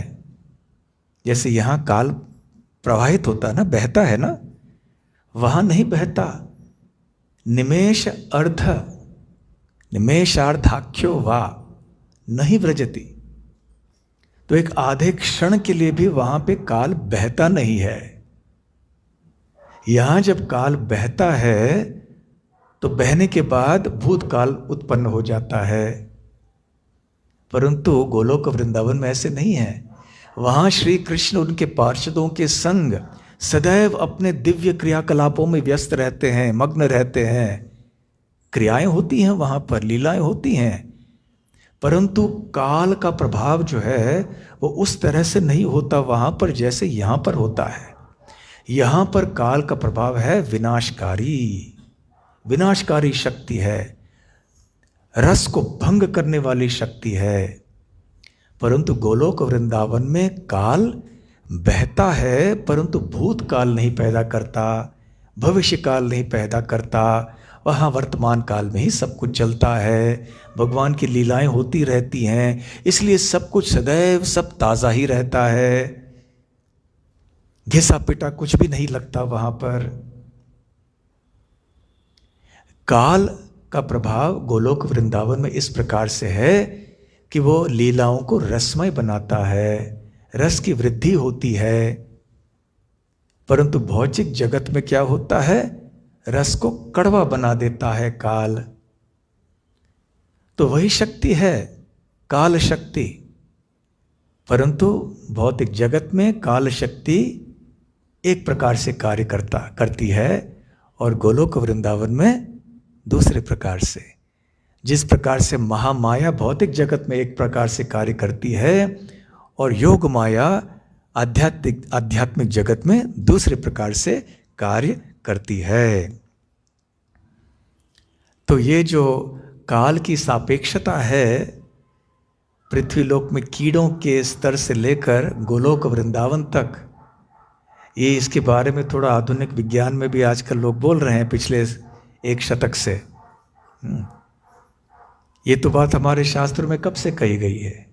A: जैसे यहां काल प्रवाहित होता है ना, बहता है ना, वहां नहीं बहता। निमेष अर्ध, निमेषार्धाख्यो वा नहीं व्रजति, तो एक आधे क्षण के लिए भी वहां पे काल बहता नहीं है। यहां जब काल बहता है तो बहने के बाद भूतकाल उत्पन्न हो जाता है, परंतु गोलोक वृंदावन में ऐसे नहीं है। वहां श्री कृष्ण उनके पार्षदों के संग सदैव अपने दिव्य क्रियाकलापों में व्यस्त रहते हैं, मग्न रहते हैं। क्रियाएं होती हैं वहां पर, लीलाएं होती हैं, परंतु काल का प्रभाव जो है वो उस तरह से नहीं होता वहां पर जैसे यहां पर होता है। यहां पर काल का प्रभाव है विनाशकारी, विनाशकारी शक्ति है, रस को भंग करने वाली शक्ति है। परंतु गोलोक वृंदावन में काल बहता है, परंतु भूतकाल नहीं पैदा करता, भविष्य काल नहीं पैदा करता। वहाँ वर्तमान काल में ही सब कुछ चलता है, भगवान की लीलाएं होती रहती हैं, इसलिए सब कुछ सदैव सब ताज़ा ही रहता है। घिसा पिटा कुछ भी नहीं लगता वहाँ पर। काल का प्रभाव गोलोक वृंदावन में इस प्रकार से है कि वो लीलाओं को रसमय बनाता है, रस की वृद्धि होती है। परंतु भौतिक जगत में क्या होता है? रस को कड़वा बना देता है काल। तो वही शक्ति है, काल शक्ति। परंतु भौतिक जगत में काल शक्ति एक प्रकार से कार्य करती है और गोलोक वृंदावन में दूसरे प्रकार से। जिस प्रकार से महामाया भौतिक जगत में एक प्रकार से कार्य करती है और योग माया आध्यात्मिक जगत में दूसरे प्रकार से कार्य करती है। तो ये जो काल की सापेक्षता है, पृथ्वी लोक में कीड़ों के स्तर से लेकर गोलोक वृंदावन तक, ये इसके बारे में थोड़ा आधुनिक विज्ञान में भी आजकल लोग बोल रहे हैं पिछले एक शतक से। ये तो बात हमारे शास्त्रों में कब से कही गई है।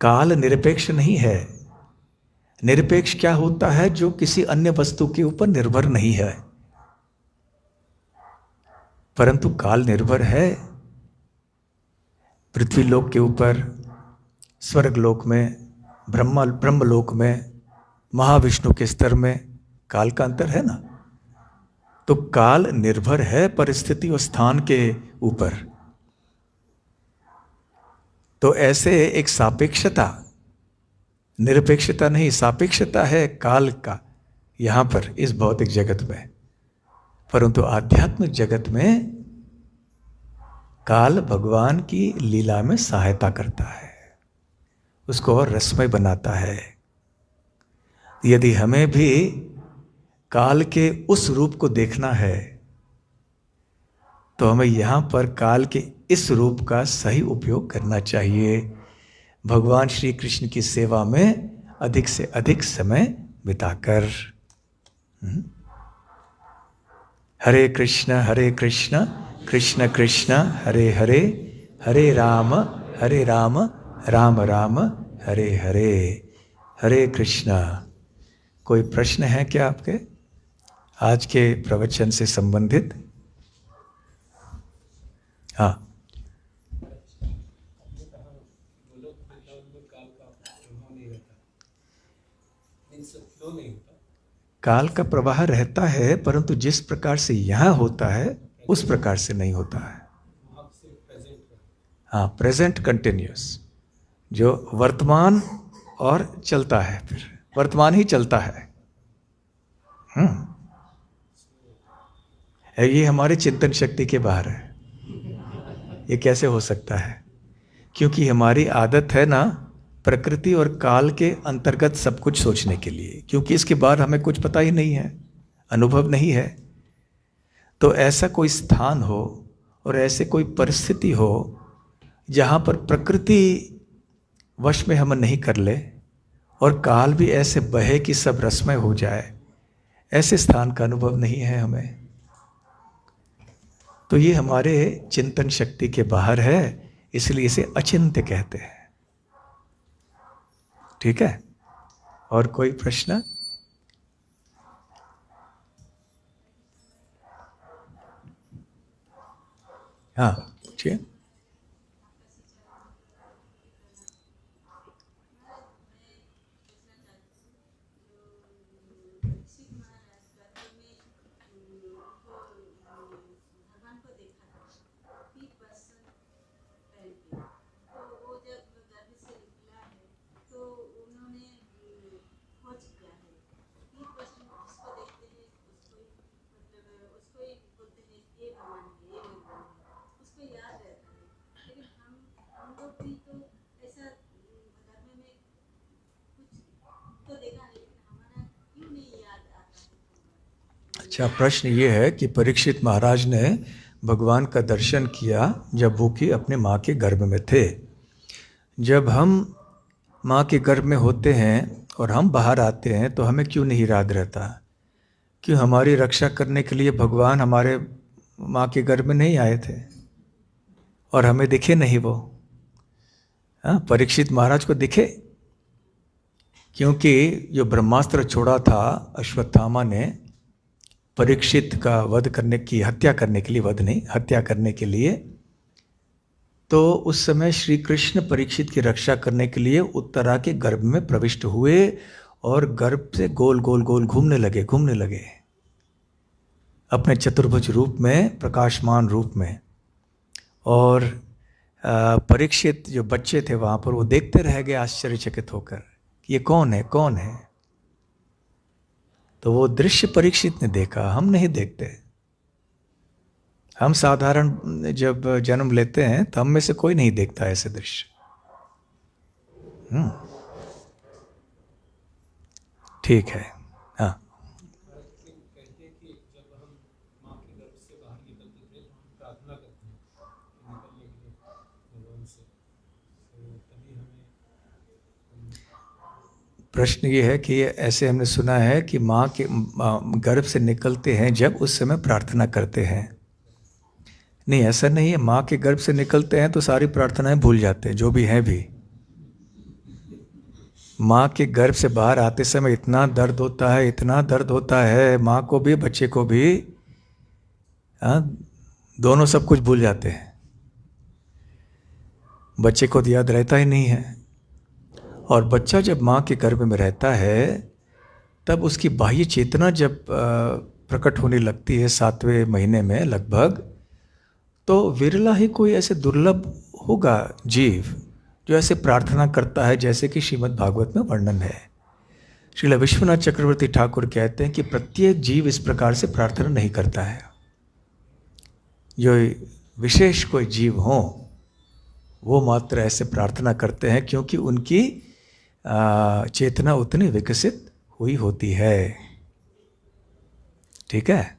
A: काल निरपेक्ष नहीं है। निरपेक्ष क्या होता है? जो किसी अन्य वस्तु के ऊपर निर्भर नहीं है। परंतु काल निर्भर है पृथ्वी लोक के ऊपर, स्वर्ग लोक में, ब्रह्म लोक में, महाविष्णु के स्तर में काल का अंतर है ना। तो काल निर्भर है परिस्थिति और स्थान के ऊपर। तो ऐसे एक सापेक्षता, निरपेक्षता नहीं, सापेक्षता है काल का यहां पर इस भौतिक जगत में। परंतु आध्यात्मिक जगत में काल भगवान की लीला में सहायता करता है, उसको और रसमय बनाता है। यदि हमें भी काल के उस रूप को देखना है तो हमें यहां पर काल के इस रूप का सही उपयोग करना चाहिए। भगवान श्री कृष्ण की सेवा में अधिक से अधिक समय बिताकर। हरे कृष्ण कृष्ण कृष्ण हरे हरे, हरे राम राम राम हरे हरे। हरे कृष्ण। कोई प्रश्न है क्या आपके आज के प्रवचन से संबंधित? हाँ। काल का प्रवाह रहता है, परंतु जिस प्रकार से यहाँ होता है उस प्रकार से नहीं होता है। हाँ, प्रेजेंट कंटिन्यूस, जो वर्तमान और चलता है, फिर वर्तमान ही चलता है। ये हमारे चिंतन शक्ति के बाहर है। ये कैसे हो सकता है? क्योंकि हमारी आदत है ना प्रकृति और काल के अंतर्गत सब कुछ सोचने के लिए, क्योंकि इसके बाद हमें कुछ पता ही नहीं है, अनुभव नहीं है। तो ऐसा कोई स्थान हो और ऐसे कोई परिस्थिति हो जहाँ पर प्रकृति वश में हम नहीं कर ले और काल भी ऐसे बहे कि सब रसमय हो जाए, ऐसे स्थान का अनुभव नहीं है हमें। तो ये हमारे चिंतन शक्ति के बाहर है, इसलिए इसे अचिंत्य कहते हैं। ठीक है? और कोई प्रश्न? हाँ, पूछिए। अच्छा, प्रश्न ये है कि परीक्षित महाराज ने भगवान का दर्शन किया जब वो कि अपने माँ के गर्भ में थे। जब हम माँ के गर्भ में होते हैं और हम बाहर आते हैं तो हमें क्यों नहीं याद रहता? क्यों हमारी रक्षा करने के लिए भगवान हमारे माँ के गर्भ में नहीं आए थे और हमें दिखे नहीं वो? हाँ, परीक्षित महाराज को दिखे, क्योंकि जो ब्रह्मास्त्र छोड़ा था अश्वत्थामा ने परीक्षित का वध करने की, हत्या करने के लिए, वध नहीं, हत्या करने के लिए, तो उस समय श्री कृष्ण परीक्षित की रक्षा करने के लिए उत्तरा के गर्भ में प्रविष्ट हुए और गर्भ से गोल गोल गोल घूमने लगे अपने चतुर्भुज रूप में, प्रकाशमान रूप में। और परीक्षित जो बच्चे थे वहाँ पर, वो देखते रह गए आश्चर्यचकित होकर कि ये कौन है, कौन है। तो वो दृश्य परीक्षित ने देखा, हम नहीं देखते। हम साधारण जब जन्म लेते हैं तो हम में से कोई नहीं देखता ऐसे दृश्य। ठीक है। हाँ, प्रश्न ये है कि ऐसे हमने सुना है कि माँ के गर्भ से निकलते हैं जब उस समय प्रार्थना करते हैं। नहीं, ऐसा नहीं है। माँ के गर्भ से निकलते हैं तो सारी प्रार्थनाएं भूल जाते हैं, जो भी हैं भी। माँ के गर्भ से बाहर आते समय इतना दर्द होता है, इतना दर्द होता है, माँ को भी बच्चे को भी। दोनों सब कुछ भूल जाते हैं। बच्चे को तो याद रहता ही नहीं है। और बच्चा जब माँ के गर्भ में रहता है तब उसकी बाह्य चेतना जब प्रकट होने लगती है 7वें महीने में लगभग, तो विरला ही कोई ऐसे दुर्लभ होगा जीव जो ऐसे प्रार्थना करता है जैसे कि श्रीमद् भागवत में वर्णन है। श्रील विश्वनाथ चक्रवर्ती ठाकुर कहते हैं कि प्रत्येक जीव इस प्रकार से प्रार्थना नहीं करता है। जो विशेष कोई जीव हो वो मात्र ऐसे प्रार्थना करते हैं क्योंकि उनकी चेतना उतनी विकसित हुई होती है। ठीक है।